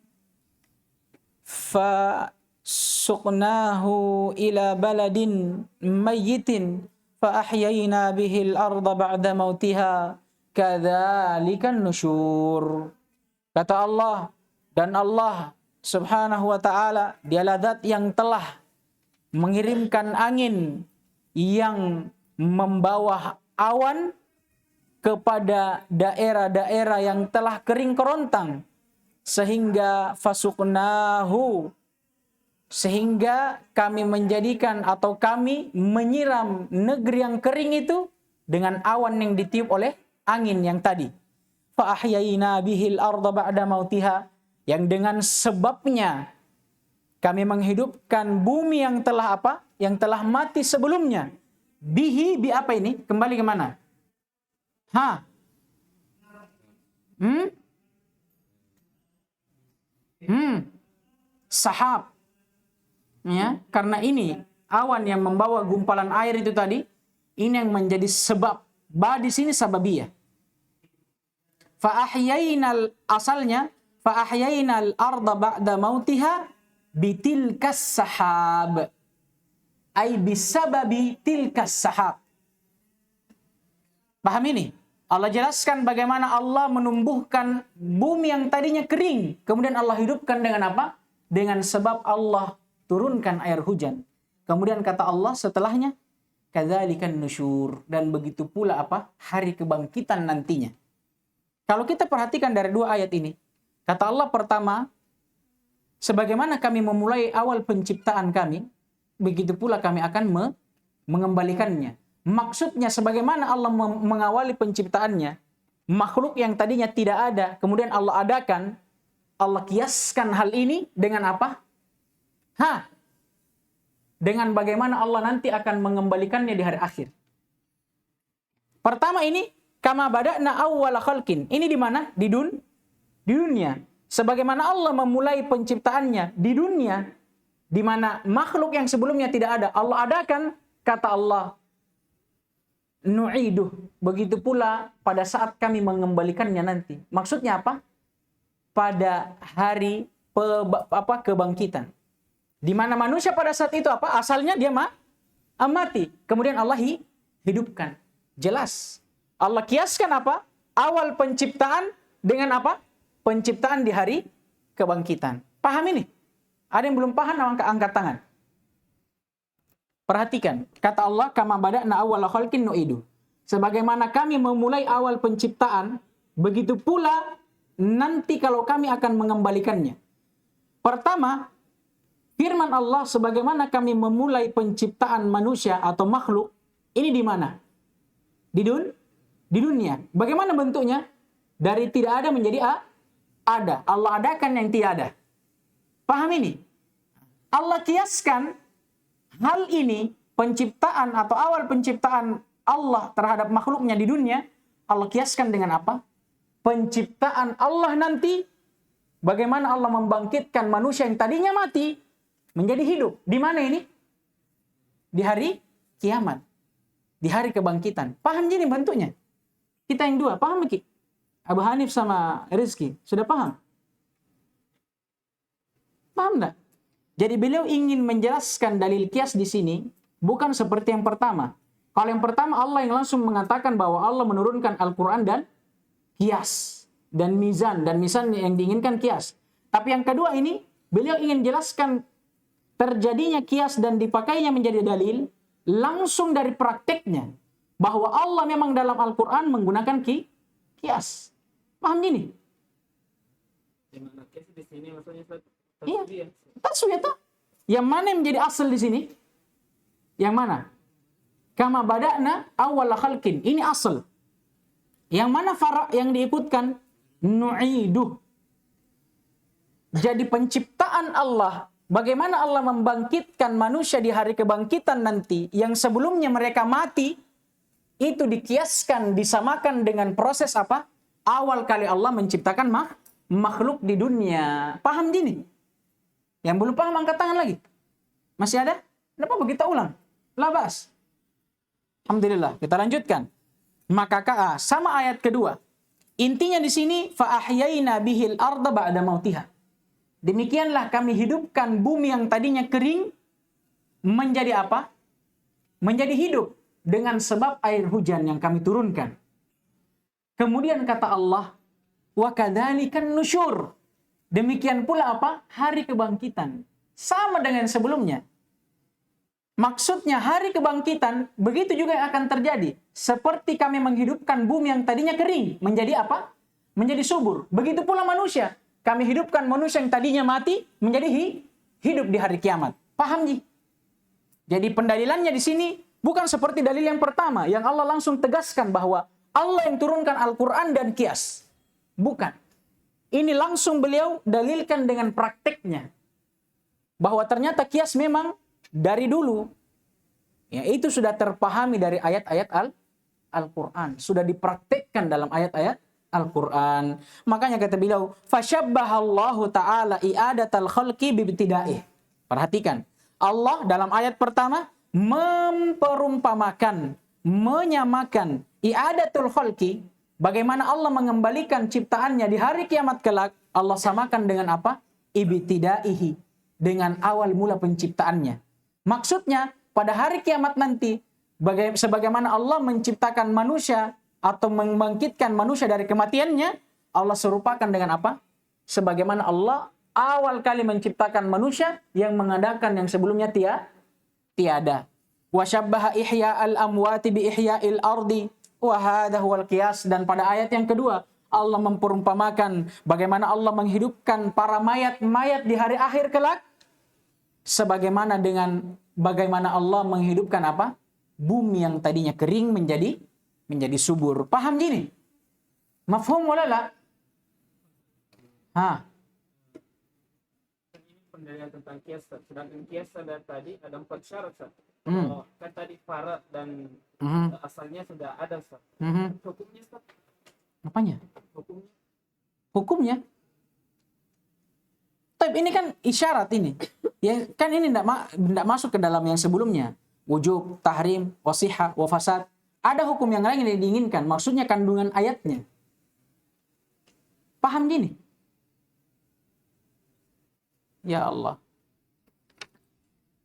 fasuqnahu ila baladin mayyitin fa ahyayna bihi al-ardha ba'da mautiha kadzalikan nusyur. Kata Allah, dan Allah Subhanahu wa ta'ala, dialah zat yang telah mengirimkan angin yang membawa awan kepada daerah-daerah yang telah kering kerontang, sehingga fasuqnahu, sehingga kami menjadikan atau kami menyiram negeri yang kering itu dengan awan yang ditiup oleh angin yang tadi. Fa ahyayna bihil arda ba'da mautiha, yang dengan sebabnya kami menghidupkan bumi yang telah apa? Yang telah mati sebelumnya. Bihi, bi apa ini? Kembali ke mana? Sahab. Ya, karena ini awan yang membawa gumpalan air itu tadi, ini yang menjadi sebab. Ba di sini sababiyah. asalnya fa ahyainal arda ba'da mautiha bitilkas sahab. Ai bisababi tilkas sahab. Paham ini? Allah jelaskan bagaimana Allah menumbuhkan bumi yang tadinya kering. Kemudian Allah hidupkan dengan apa? Dengan sebab Allah turunkan air hujan. Kemudian kata Allah setelahnya, kadzalikan nusyur. Dan begitu pula apa? Hari kebangkitan nantinya. Kalau kita perhatikan dari dua ayat ini, kata Allah pertama, sebagaimana kami memulai awal penciptaan kami, begitu pula kami akan mengembalikannya. Maksudnya sebagaimana Allah mengawali penciptaannya, makhluk yang tadinya tidak ada, kemudian Allah adakan, Allah kiaskan hal ini dengan apa? Dengan bagaimana Allah nanti akan mengembalikannya di hari akhir. Pertama ini, kama bada'na awwala khalqin. Ini di mana? Di dunia. Sebagaimana Allah memulai penciptaannya di dunia, di mana makhluk yang sebelumnya tidak ada, Allah adakan, kata Allah, nu'iduh. Begitu pula pada saat kami mengembalikannya nanti. Maksudnya apa? Pada hari kebangkitan. Di mana manusia pada saat itu apa? Asalnya dia mati. Kemudian Allah hidupkan. Jelas. Allah kiaskan apa? Awal penciptaan dengan apa? Penciptaan di hari kebangkitan. Paham ini? Ada yang belum paham, angkat tangan. Perhatikan, kata Allah, kama bada'na awwala khalqin nu'idu. Sebagaimana kami memulai awal penciptaan, begitu pula nanti kalau kami akan mengembalikannya. Pertama, firman Allah sebagaimana kami memulai penciptaan manusia atau makhluk, ini di mana? Di dunia. Bagaimana bentuknya? Dari tidak ada menjadi ada. Allah adakan yang tiada. Paham ini? Allah kiaskan hal ini, penciptaan atau awal penciptaan Allah terhadap makhluknya di dunia, Allah kiaskan dengan apa? Penciptaan Allah nanti, bagaimana Allah membangkitkan manusia yang tadinya mati, menjadi hidup. Di mana ini? Di hari kiamat. Di hari kebangkitan. Paham jadi bentuknya? Kita yang dua, paham Ki? Abu Hanif sama Rizky, sudah paham? Paham enggak? Jadi beliau ingin menjelaskan dalil kias di sini bukan seperti yang pertama. Kalau yang pertama Allah yang langsung mengatakan bahwa Allah menurunkan Al-Quran dan kias dan mizan yang diinginkan kias. Tapi yang kedua ini beliau ingin jelaskan terjadinya kias dan dipakainya menjadi dalil langsung dari prakteknya bahwa Allah memang dalam Al-Quran menggunakan kias. Paham ini? Kias di sini maksudnya Iya. Taswiyah tuh. Yang mana yang menjadi asal di sini? Yang mana? Kama bada'na awwala khalqin. Ini asal. Yang mana fara' yang diikutkan? Nu'iduh. Jadi penciptaan Allah, bagaimana Allah membangkitkan manusia di hari kebangkitan nanti, yang sebelumnya mereka mati, itu dikiaskan, disamakan dengan proses apa? Awal kali Allah menciptakan makhluk di dunia. Paham gini? Yang belum paham angkat tangan lagi. Masih ada? Tidak apa-apa, kita ulang. Labas. Alhamdulillah. Kita lanjutkan. Maka sama ayat kedua. Intinya di sini fa ahyayna bihil arda ba'da mautiha. Demikianlah kami hidupkan bumi yang tadinya kering menjadi apa? Menjadi hidup dengan sebab air hujan yang kami turunkan. Kemudian kata Allah, wa kadzalikan nusyur. Demikian pula apa? Hari kebangkitan. Sama dengan sebelumnya. Maksudnya hari kebangkitan, begitu juga yang akan terjadi. Seperti kami menghidupkan bumi yang tadinya kering, menjadi apa? Menjadi subur. Begitu pula manusia. Kami hidupkan manusia yang tadinya mati, menjadi hidup di hari kiamat. Paham, Ji? Jadi pendalilannya di sini bukan seperti dalil yang pertama, yang Allah langsung tegaskan bahwa Allah yang turunkan Al-Quran dan kias. Bukan. Ini langsung beliau dalilkan dengan prakteknya. Bahwa ternyata kias memang dari dulu. Ya, itu sudah terpahami dari ayat-ayat Al-Quran. Sudah dipraktekkan dalam ayat-ayat Al-Quran. Makanya kata beliau, fashabbahallahu ta'ala i'adatal khalqi bibtidaih. Perhatikan. Allah dalam ayat pertama menyamakan i'adatul khalqi, Bagaimana Allah mengembalikan ciptaannya di hari kiamat kelak, Allah samakan dengan apa? Ibtidaihi, dengan awal mula penciptaannya. Maksudnya, pada hari kiamat nanti, sebagaimana Allah menciptakan manusia atau membangkitkan manusia dari kematiannya, Allah serupakan dengan apa? Sebagaimana Allah awal kali menciptakan manusia yang mengadakan yang sebelumnya tiada. Wa syabbaha ihya'al amwati bi ihya'il ardi wa hadha huwal qiyas. Dan pada ayat yang kedua, Allah memperumpamakan bagaimana Allah menghidupkan para mayat-mayat di hari akhir kelak sebagaimana dengan bagaimana Allah menghidupkan apa? Bumi yang tadinya kering menjadi subur. Paham gini? Mafhum wala la? Pendalilan tentang kias, sedangkan kias ada tadi ada 4 syarat, Ustaz. Kan tadi farad dan asalnya sudah ada, Ustaz. Hukumnya, Ustaz? Apanya? Hukumnya. Tapi ini kan isyarat ini. Ya, kan ini tidak masuk ke dalam yang sebelumnya. Wujub, tahrim, wasihah, wafasad. Ada hukum yang lain yang diinginkan. Maksudnya kandungan ayatnya. Paham gini? Ya Allah.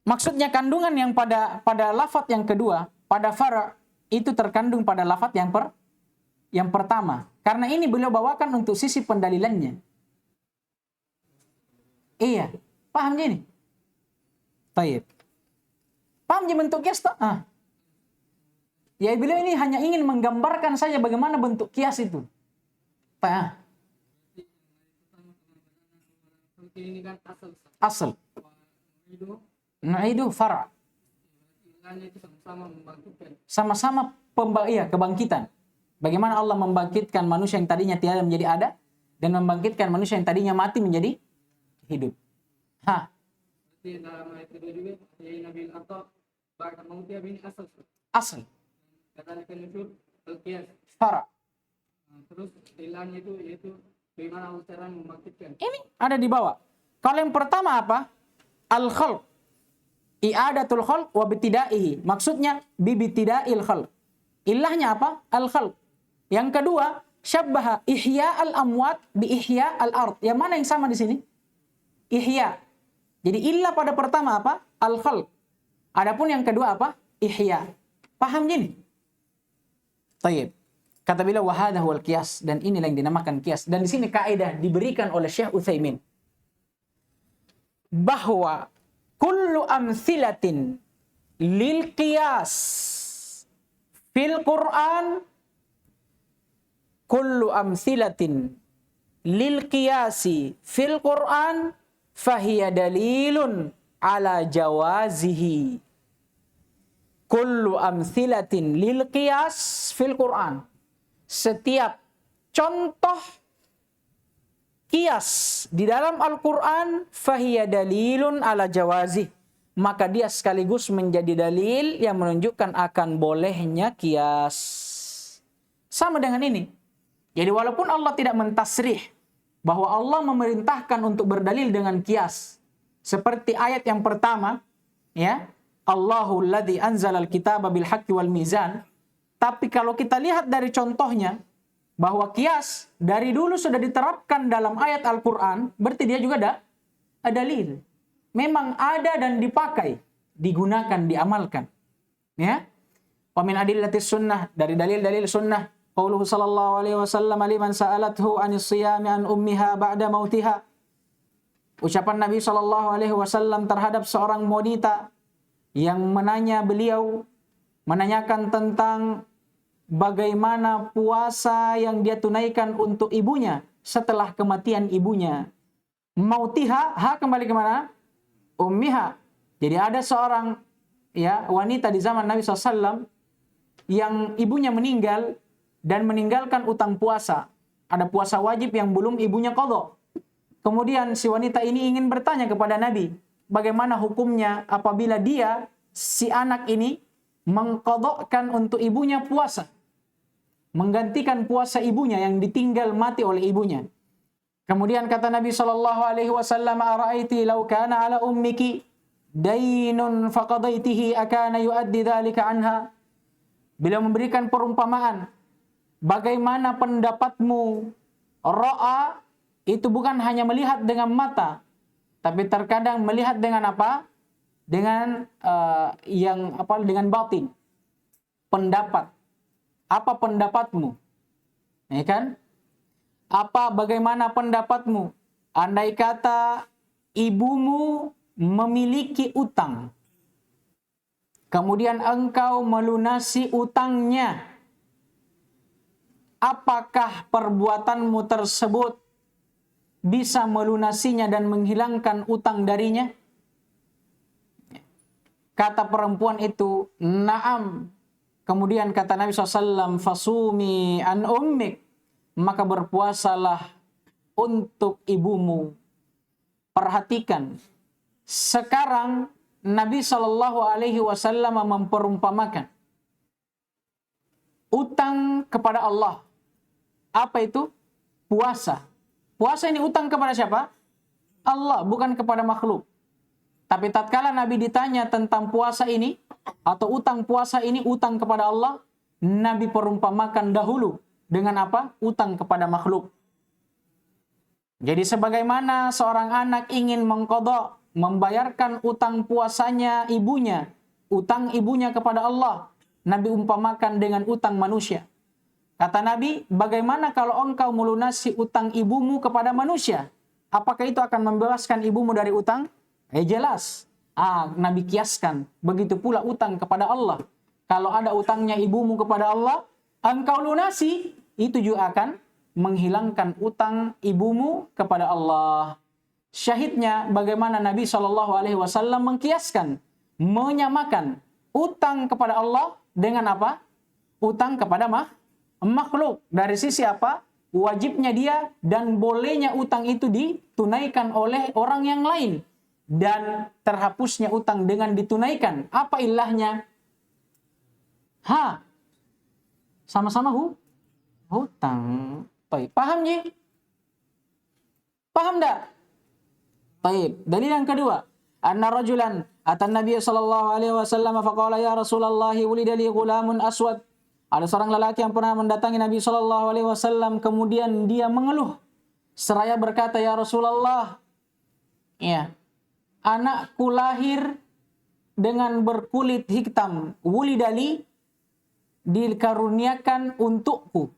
Maksudnya kandungan yang pada lafaz yang kedua, pada fara, itu terkandung pada lafaz yang pertama. Karena ini beliau bawakan untuk sisi pendalilannya. Iya. Paham gini? Baik. Paham gini bentuk kias? Ya beliau ini hanya ingin menggambarkan saja bagaimana bentuk kias itu. Ini kan Asal. Nu'idu fara. itu sama-sama membangkitkan. Sama-sama kebangkitan. Bagaimana Allah membangkitkan manusia yang tadinya tiada menjadi ada dan membangkitkan manusia yang tadinya mati menjadi hidup. Berarti dalam ayat kedua juga ya nabil atau ba'da mautiyah bin asal. Asal. Katakan nusyur al-qiyas. Fara. Terus istilahnya itu yaitu bagaimana Allah cara membangkitkan. Ini ada di bawah. Kalau yang pertama apa? Al-khalq. I'adatul khalq wa bitidaihi. Maksudnya bibtida'il khalq. Ilahnya apa? Al-khalq. Yang kedua, syabbaha ihya'al amwat bi ihya'al ard. Yang mana yang sama di sini? Ihya. Jadi ilah pada pertama apa? Al-khalq. Adapun yang kedua apa? Ihya. Paham gini? Tayyib. Kata beliau wahada huwal qiyas, dan inilah yang dinamakan qiyas. Dan di sini kaidah diberikan oleh Syekh Utsaimin bahwa kullu amsilatin lil qiyas fil Quran, kullu amsilatin lil qiyasi fil Quran fahiya dalilun ala jawazihi. Kullu amsilatin lil qiyas fil Quran. Setiap contoh kias di dalam Al-Quran fahiya dalilun ala jawazih, maka dia sekaligus menjadi dalil yang menunjukkan akan bolehnya kias. Sama dengan ini. Jadi walaupun Allah tidak mentasrih bahwa Allah memerintahkan untuk berdalil dengan kias, seperti ayat yang pertama, ya, Allahul ladzi anzalal kitaba bil haqqi wal mizan. Tapi kalau kita lihat dari contohnya, bahwa kias dari dulu sudah diterapkan dalam ayat Al-Quran, berarti dia juga ada dalil. Memang ada dan dipakai, digunakan, diamalkan. Ya. Wa min adillatis sunnah, dari dalil-dalil sunnah, qauluhu sallallahu alaihi wasallam liman sa'alathu anis siyami an ummiha ba'da mautiha. Ucapan Nabi sallallahu alaihi wasallam terhadap seorang wanita yang menanyakan tentang bagaimana puasa yang dia tunaikan untuk ibunya setelah kematian ibunya. Mautiha, kembali kemana? Ummiha. Jadi ada seorang wanita di zaman Nabi SAW yang ibunya meninggal dan meninggalkan utang puasa. Ada puasa wajib yang belum ibunya qadha. Kemudian si wanita ini ingin bertanya kepada Nabi, bagaimana hukumnya apabila si anak ini mengqadhakan untuk ibunya puasa, menggantikan puasa ibunya yang ditinggal mati oleh ibunya. Kemudian kata Nabi sallallahu alaihi wasallam, "Ara'aiti law kana 'ala ummiki dainun faqadaitihi akana yu'addi dzalika anha?" Beliau memberikan perumpamaan. bagaimana pendapatmu? Ra'a itu bukan hanya melihat dengan mata, tapi terkadang melihat dengan apa? Dengan dengan batin. Pendapat. Apa pendapatmu? Ya kan? Bagaimana pendapatmu? Andai kata ibumu memiliki utang, kemudian engkau melunasi utangnya, apakah perbuatanmu tersebut bisa melunasinya dan menghilangkan utang darinya? Kata perempuan itu, na'am. Kemudian kata Nabi SAW, fasumi an ummik, maka berpuasalah untuk ibumu. Perhatikan, sekarang Nabi SAW memperumpamakan utang kepada Allah. Apa itu? Puasa. Puasa ini utang kepada siapa? Allah, bukan kepada makhluk. Tapi tatkala Nabi ditanya tentang puasa ini, atau utang puasa ini, utang kepada Allah, Nabi perumpamakan dahulu dengan apa? Utang kepada makhluk. Jadi sebagaimana seorang anak ingin mengqadha, membayarkan utang puasanya ibunya, utang ibunya kepada Allah, Nabi umpamakan dengan utang manusia. Kata Nabi, bagaimana kalau engkau melunasi utang ibumu kepada manusia? Apakah itu akan membebaskan ibumu dari utang? Jelas. Nabi kiaskan. Begitu pula utang kepada Allah. Kalau ada utangnya ibumu kepada Allah, engkau lunasi, itu juga akan menghilangkan utang ibumu kepada Allah. Syahidnya bagaimana Nabi SAW mengkiaskan, menyamakan utang kepada Allah dengan apa? Utang kepada makhluk. Dari sisi apa? Wajibnya dia dan bolehnya utang itu ditunaikan oleh orang yang lain. Dan terhapusnya utang dengan ditunaikan. Apa ilahnya? Sama-sama hutang. Baik, paham Ji? Paham tak? Baik, dalil yang kedua. Anna rajulan atan Nabi sallallahu alaihi wasallam faqala ya Rasulullah wulida li ghulamun aswad. Ada seorang lelaki yang pernah mendatangi Nabi sallallahu alaihi wasallam, kemudian dia mengeluh seraya berkata, ya Rasulullah, ya, anakku lahir dengan berkulit hitam, wulidali, dikaruniakan untukku.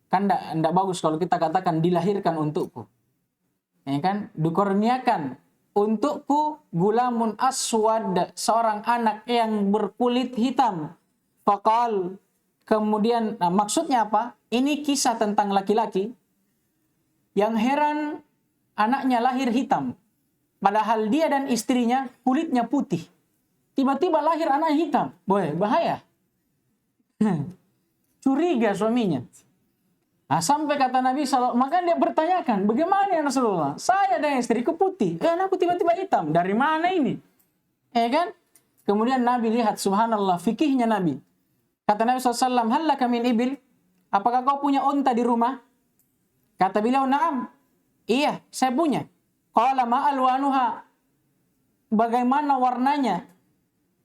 Kan enggak bagus kalau kita katakan dilahirkan untukku. Ya kan? Dikaruniakan untukku gulamun aswad, seorang anak yang berkulit hitam. Faqal, kemudian maksudnya apa? Ini kisah tentang laki-laki yang heran anaknya lahir hitam. Padahal dia dan istrinya kulitnya putih. Tiba-tiba lahir anak hitam. Boy, bahaya. Curiga suaminya. Sampai kata Nabi SAW, maka dia bertanyakan, bagaimana ya Rasulullah? Saya dan istriku putih. Anakku tiba-tiba hitam. Dari mana ini? Kan? Kemudian Nabi lihat, subhanallah, fikihnya Nabi. Kata Nabi SAW, hal laka min ibil? Apakah kau punya unta di rumah? Kata beliau, na'am. Iya, saya punya. Qala ma'alwanuha, bagaimana warnanya?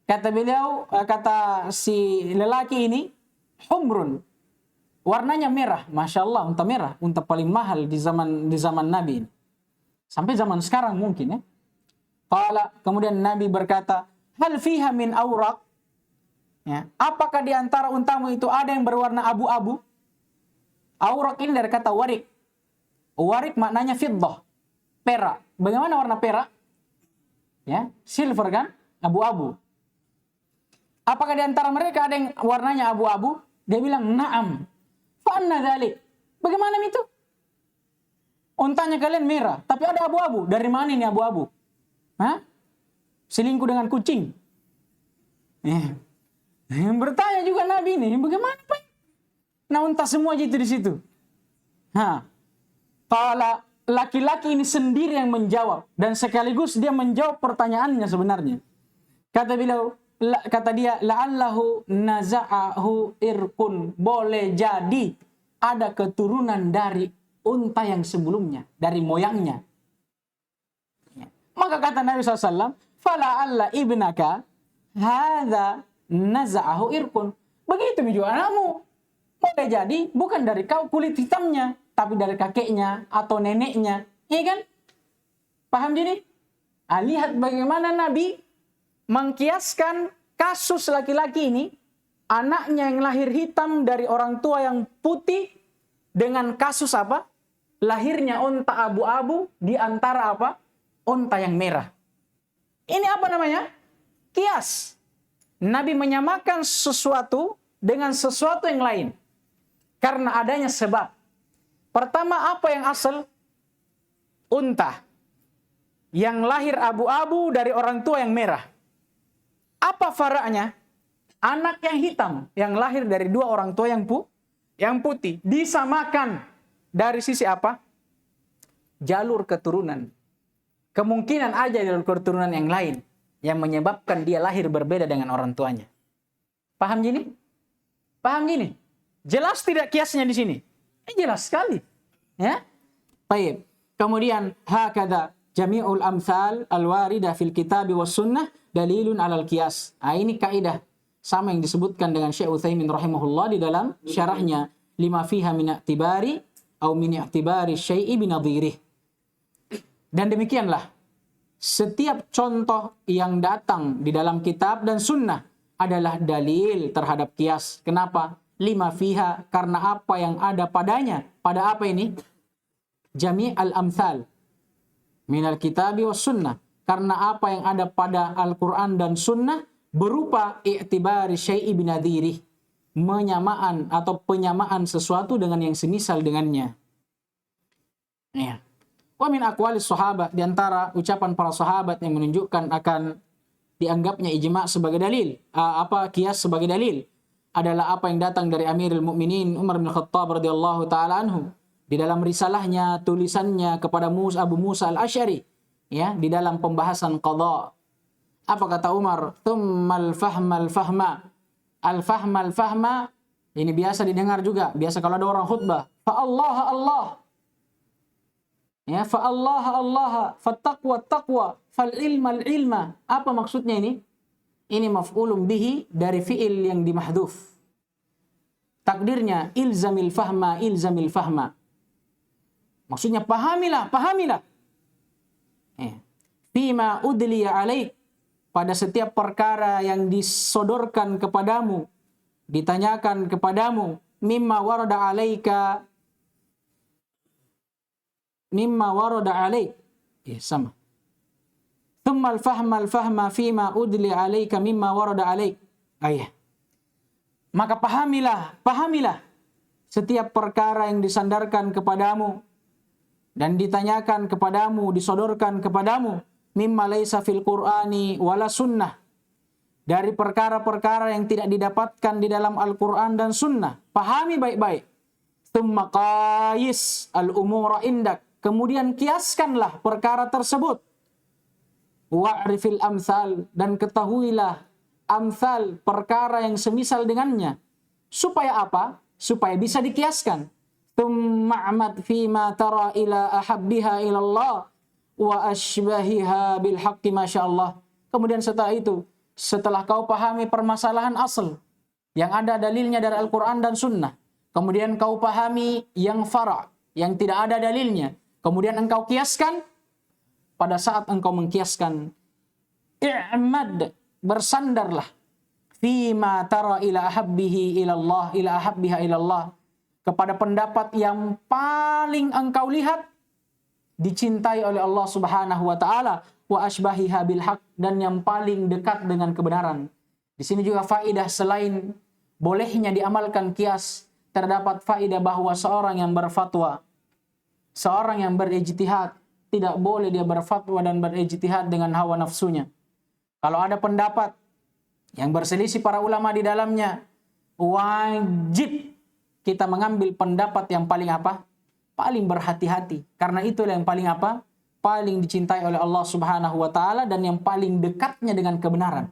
Kata beliau, kata si lelaki ini, humrun, warnanya merah. Masya Allah, unta merah, unta paling mahal di zaman Nabi ini. Sampai zaman sekarang mungkin ya. Qala, kemudian Nabi berkata, hal fiha min awraq? Ya, apakah di antara untamu itu ada yang berwarna abu-abu? Awraq ini dari kata warik. Warik maknanya fiddah, perak. Bagaimana warna perak? Ya, silver kan? Abu-abu. Apakah di antara mereka ada yang warnanya abu-abu? Dia bilang, na'am. Fa'anna dzalik. Bagaimana itu? Untanya kalian merah, tapi ada abu-abu. Dari mana ini abu-abu? Selingkuh dengan kucing. Bertanya juga Nabi ini, bagaimana Pak? Nah, unta semua gitu di situ. Kalau laki-laki ini sendiri yang menjawab, dan sekaligus dia menjawab pertanyaannya sebenarnya. Kata dia, la'allahu naza'ahu irkun, boleh jadi ada keturunan dari unta yang sebelumnya, dari moyangnya. Maka kata Nabi SAW, fala'alla ibnaka hadza naza'ahu irkun. Begitu juga anakmu. boleh jadi bukan dari kau kulit hitamnya, tapi dari kakeknya atau neneknya. Iya kan? Paham jadi? Lihat bagaimana Nabi mengkiaskan kasus laki-laki ini, anaknya yang lahir hitam dari orang tua yang putih, dengan kasus apa? Lahirnya unta abu-abu di antara apa? Unta yang merah. Ini apa namanya? Kias. Nabi menyamakan sesuatu dengan sesuatu yang lain. Karena adanya sebab. Pertama, apa yang asal? Unta. Yang lahir abu-abu dari orang tua yang merah. Apa faraknya? Anak yang hitam. Yang lahir dari dua orang tua yang putih. Disamakan. Dari sisi apa? Jalur keturunan. Kemungkinan aja jalur keturunan yang lain. Yang menyebabkan dia lahir berbeda dengan orang tuanya. Paham gini? Paham gini? Jelas tidak kiasnya di sini? Jelas sekali. Ya? Baik. Kemudian hakadha jami'ul amsal al-warida fil kitab was sunnah dalilun 'alal qiyas. Ini kaidah sama yang disebutkan dengan Syekh Utsaimin rahimahullah di dalam syarahnya lima fiha min i'tibari au min i'tibari syai'i binadhirih. Dan demikianlah setiap contoh yang datang di dalam kitab dan sunnah adalah dalil terhadap kias. Kenapa? Lima fiha, karena apa yang ada padanya. Pada apa ini? Jami' al-amthal minal kitabi was sunnah. Karena apa yang ada pada Al-Quran dan sunnah berupa i'tibari syai'i binadhirih. Menyamaan atau penyamaan sesuatu dengan yang semisal dengannya. Ya. Wa min aqwalis sahabat, di antara ucapan para sahabat yang menunjukkan akan dianggapnya ijma' sebagai dalil, kias sebagai dalil, adalah apa yang datang dari Amirul Mukminin Umar bin Khattab radhiyallahu taala anhu di dalam risalahnya, tulisannya kepada Abu Musa al-Asy'ari, ya, di dalam pembahasan qadha. Apa kata Umar? Tsummal fahma al-fahma. Al-fahma al-fahma ini biasa didengar juga, biasa kalau ada orang khutbah, fa Allah Allah. Ya, fa Allah Allah, fa taqwa taqwa, fal ilma al ilma. Apa maksudnya ini? Ini maf'ulun bihi dari fi'il yang dimahdhuf. Takdirnya ilzamil fahma, ilzamil fahma. Maksudnya pahamilah, pahamilah. Fima udliya alaik, pada setiap perkara yang disodorkan kepadamu, ditanyakan kepadamu, mimma warada alaika, mimma warada alaik. Sama. Thumma al-fahma fima udli alaika mimma warada alaik. Maka pahamilah setiap perkara yang disandarkan kepadamu dan ditanyakan kepadamu, disodorkan kepadamu, mimma laysa fil Qur'ani wala sunnah, dari perkara-perkara yang tidak didapatkan di dalam Al-Qur'an dan sunnah. Pahami baik-baik. Tsumma qais al-umura indak, kemudian kiaskanlah perkara tersebut. Wa'rifil amsal, dan ketahuilah amsal, perkara yang semisal dengannya. Supaya apa? Supaya bisa dikiaskan. Tumma'amad fima tara ila ahabbiha ilallah wa ashbahiha bil haqqi masyaallah. Kemudian setelah itu, setelah kau pahami permasalahan asal yang ada dalilnya dari Al-Quran dan sunnah, kemudian kau pahami yang fara', yang tidak ada dalilnya, kemudian engkau kiaskan. Pada saat engkau mengkiaskan, i'mad, bersandarlah, fima tara ila ahabbihi ilallah, ila ahabbiha ilallah, kepada pendapat yang paling engkau lihat dicintai oleh Allah Subhanahu wa taala, wa ashbahiha bil haq, dan yang paling dekat dengan kebenaran. Di sini juga faidah, selain bolehnya diamalkan kias, terdapat faidah bahwa seorang yang berfatwa, seorang yang berijtihad, tidak boleh dia berfatwa dan berijtihad dengan hawa nafsunya. Kalau ada pendapat yang berselisih para ulama di dalamnya, wajib kita mengambil pendapat yang paling apa? Paling berhati-hati. Karena itulah yang paling apa? Paling dicintai oleh Allah Subhanahu wa taala dan yang paling dekatnya dengan kebenaran.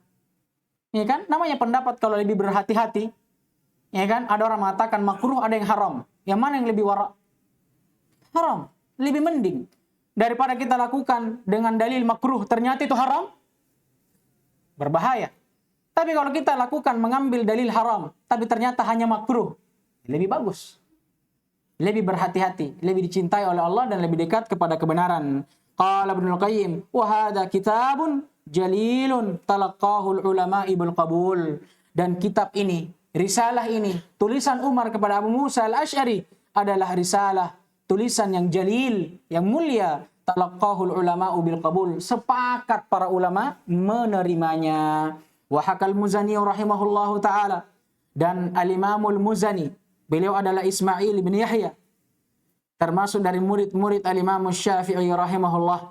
Ya kan? Namanya pendapat kalau lebih berhati-hati, ya kan? Ada orang mengatakan makruh, ada yang haram. Yang mana yang lebih wara'? Haram. Lebih mending daripada kita lakukan dengan dalil makruh, ternyata itu haram, berbahaya. Tapi kalau kita lakukan mengambil dalil haram, tapi ternyata hanya makruh, lebih bagus. Lebih berhati-hati, lebih dicintai oleh Allah dan lebih dekat kepada kebenaran. Qala Ibnul Qayyim, wa hadha kitabun jalilun talaqahu ulama'i bil qabul. Dan kitab ini, risalah ini, tulisan Umar kepada Abu Musa al-Asy'ari adalah risalah, tulisan yang jalil, yang mulia. Talaqahu ulama'u bil qabul. Sepakat para ulama menerimanya. Wa hakal Muzani rahimahullahu ta'ala. Dan al-Imamul Muzani, beliau adalah Ismail bin Yahya, termasuk dari murid-murid al-Imam Syafi'i rahimahullah.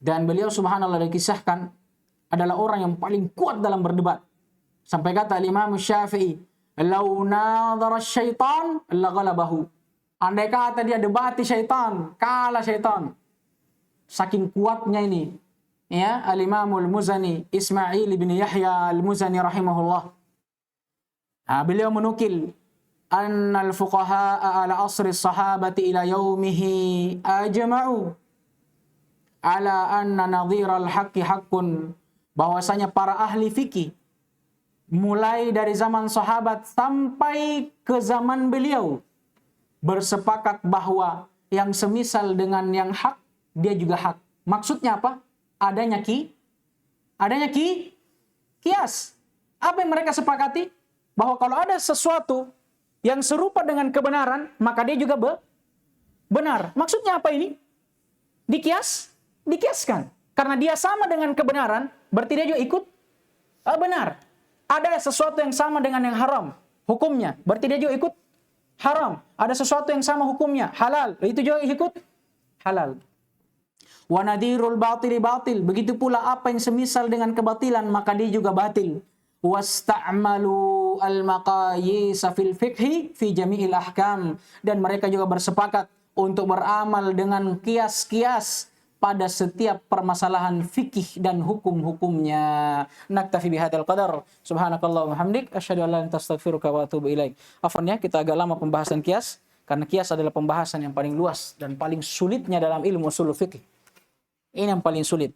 Dan beliau subhanallah dikisahkan adalah orang yang paling kuat dalam berdebat. Sampai kata al-Imam Syafi'i, "Lau nadhara syaitan laghalabahu." Andai kata dia debati syaitan, kalah syaitan. Saking kuatnya ini. Ya, al-Imamul Muzani, Ismail bin Yahya al-Muzani rahimahullah. Beliau menukil annal fuqaha ala asri sahabati ila yaumihi ajma'u ala anna nadhira al-haqqi haqqun, bahwasanya para ahli fikih mulai dari zaman sahabat sampai ke zaman beliau bersepakat bahwa yang semisal dengan yang hak dia juga hak. Maksudnya apa? Adanya kias. Apa yang mereka sepakati? Bahwa kalau ada sesuatu yang serupa dengan kebenaran, maka dia juga benar. Maksudnya apa ini? Dikiaskan. Karena dia sama dengan kebenaran, berarti dia juga ikut benar. Ada sesuatu yang sama dengan yang haram, hukumnya, berarti dia juga ikut haram. Ada sesuatu yang sama hukumnya, halal, itu juga ikut halal. Wa nadirul batili batil. Begitu pula apa yang semisal dengan kebatilan, maka dia juga batil. Wasta'malu al-maqayis fil fiqhi fi jami'il ahkam. Dan mereka juga bersepakat untuk beramal dengan kias-kias pada setiap permasalahan fikih dan hukum-hukumnya. Naktafi bihadzal qadar. Subhanakallahumma hamdik asyhadu an la ilaha illa anta astaghfiruka wa atubu ilaik. Afwan ya, kita agak lama pembahasan kias karena kias adalah pembahasan yang paling luas dan paling sulitnya dalam ilmu ushul fikih. Ini yang paling sulit.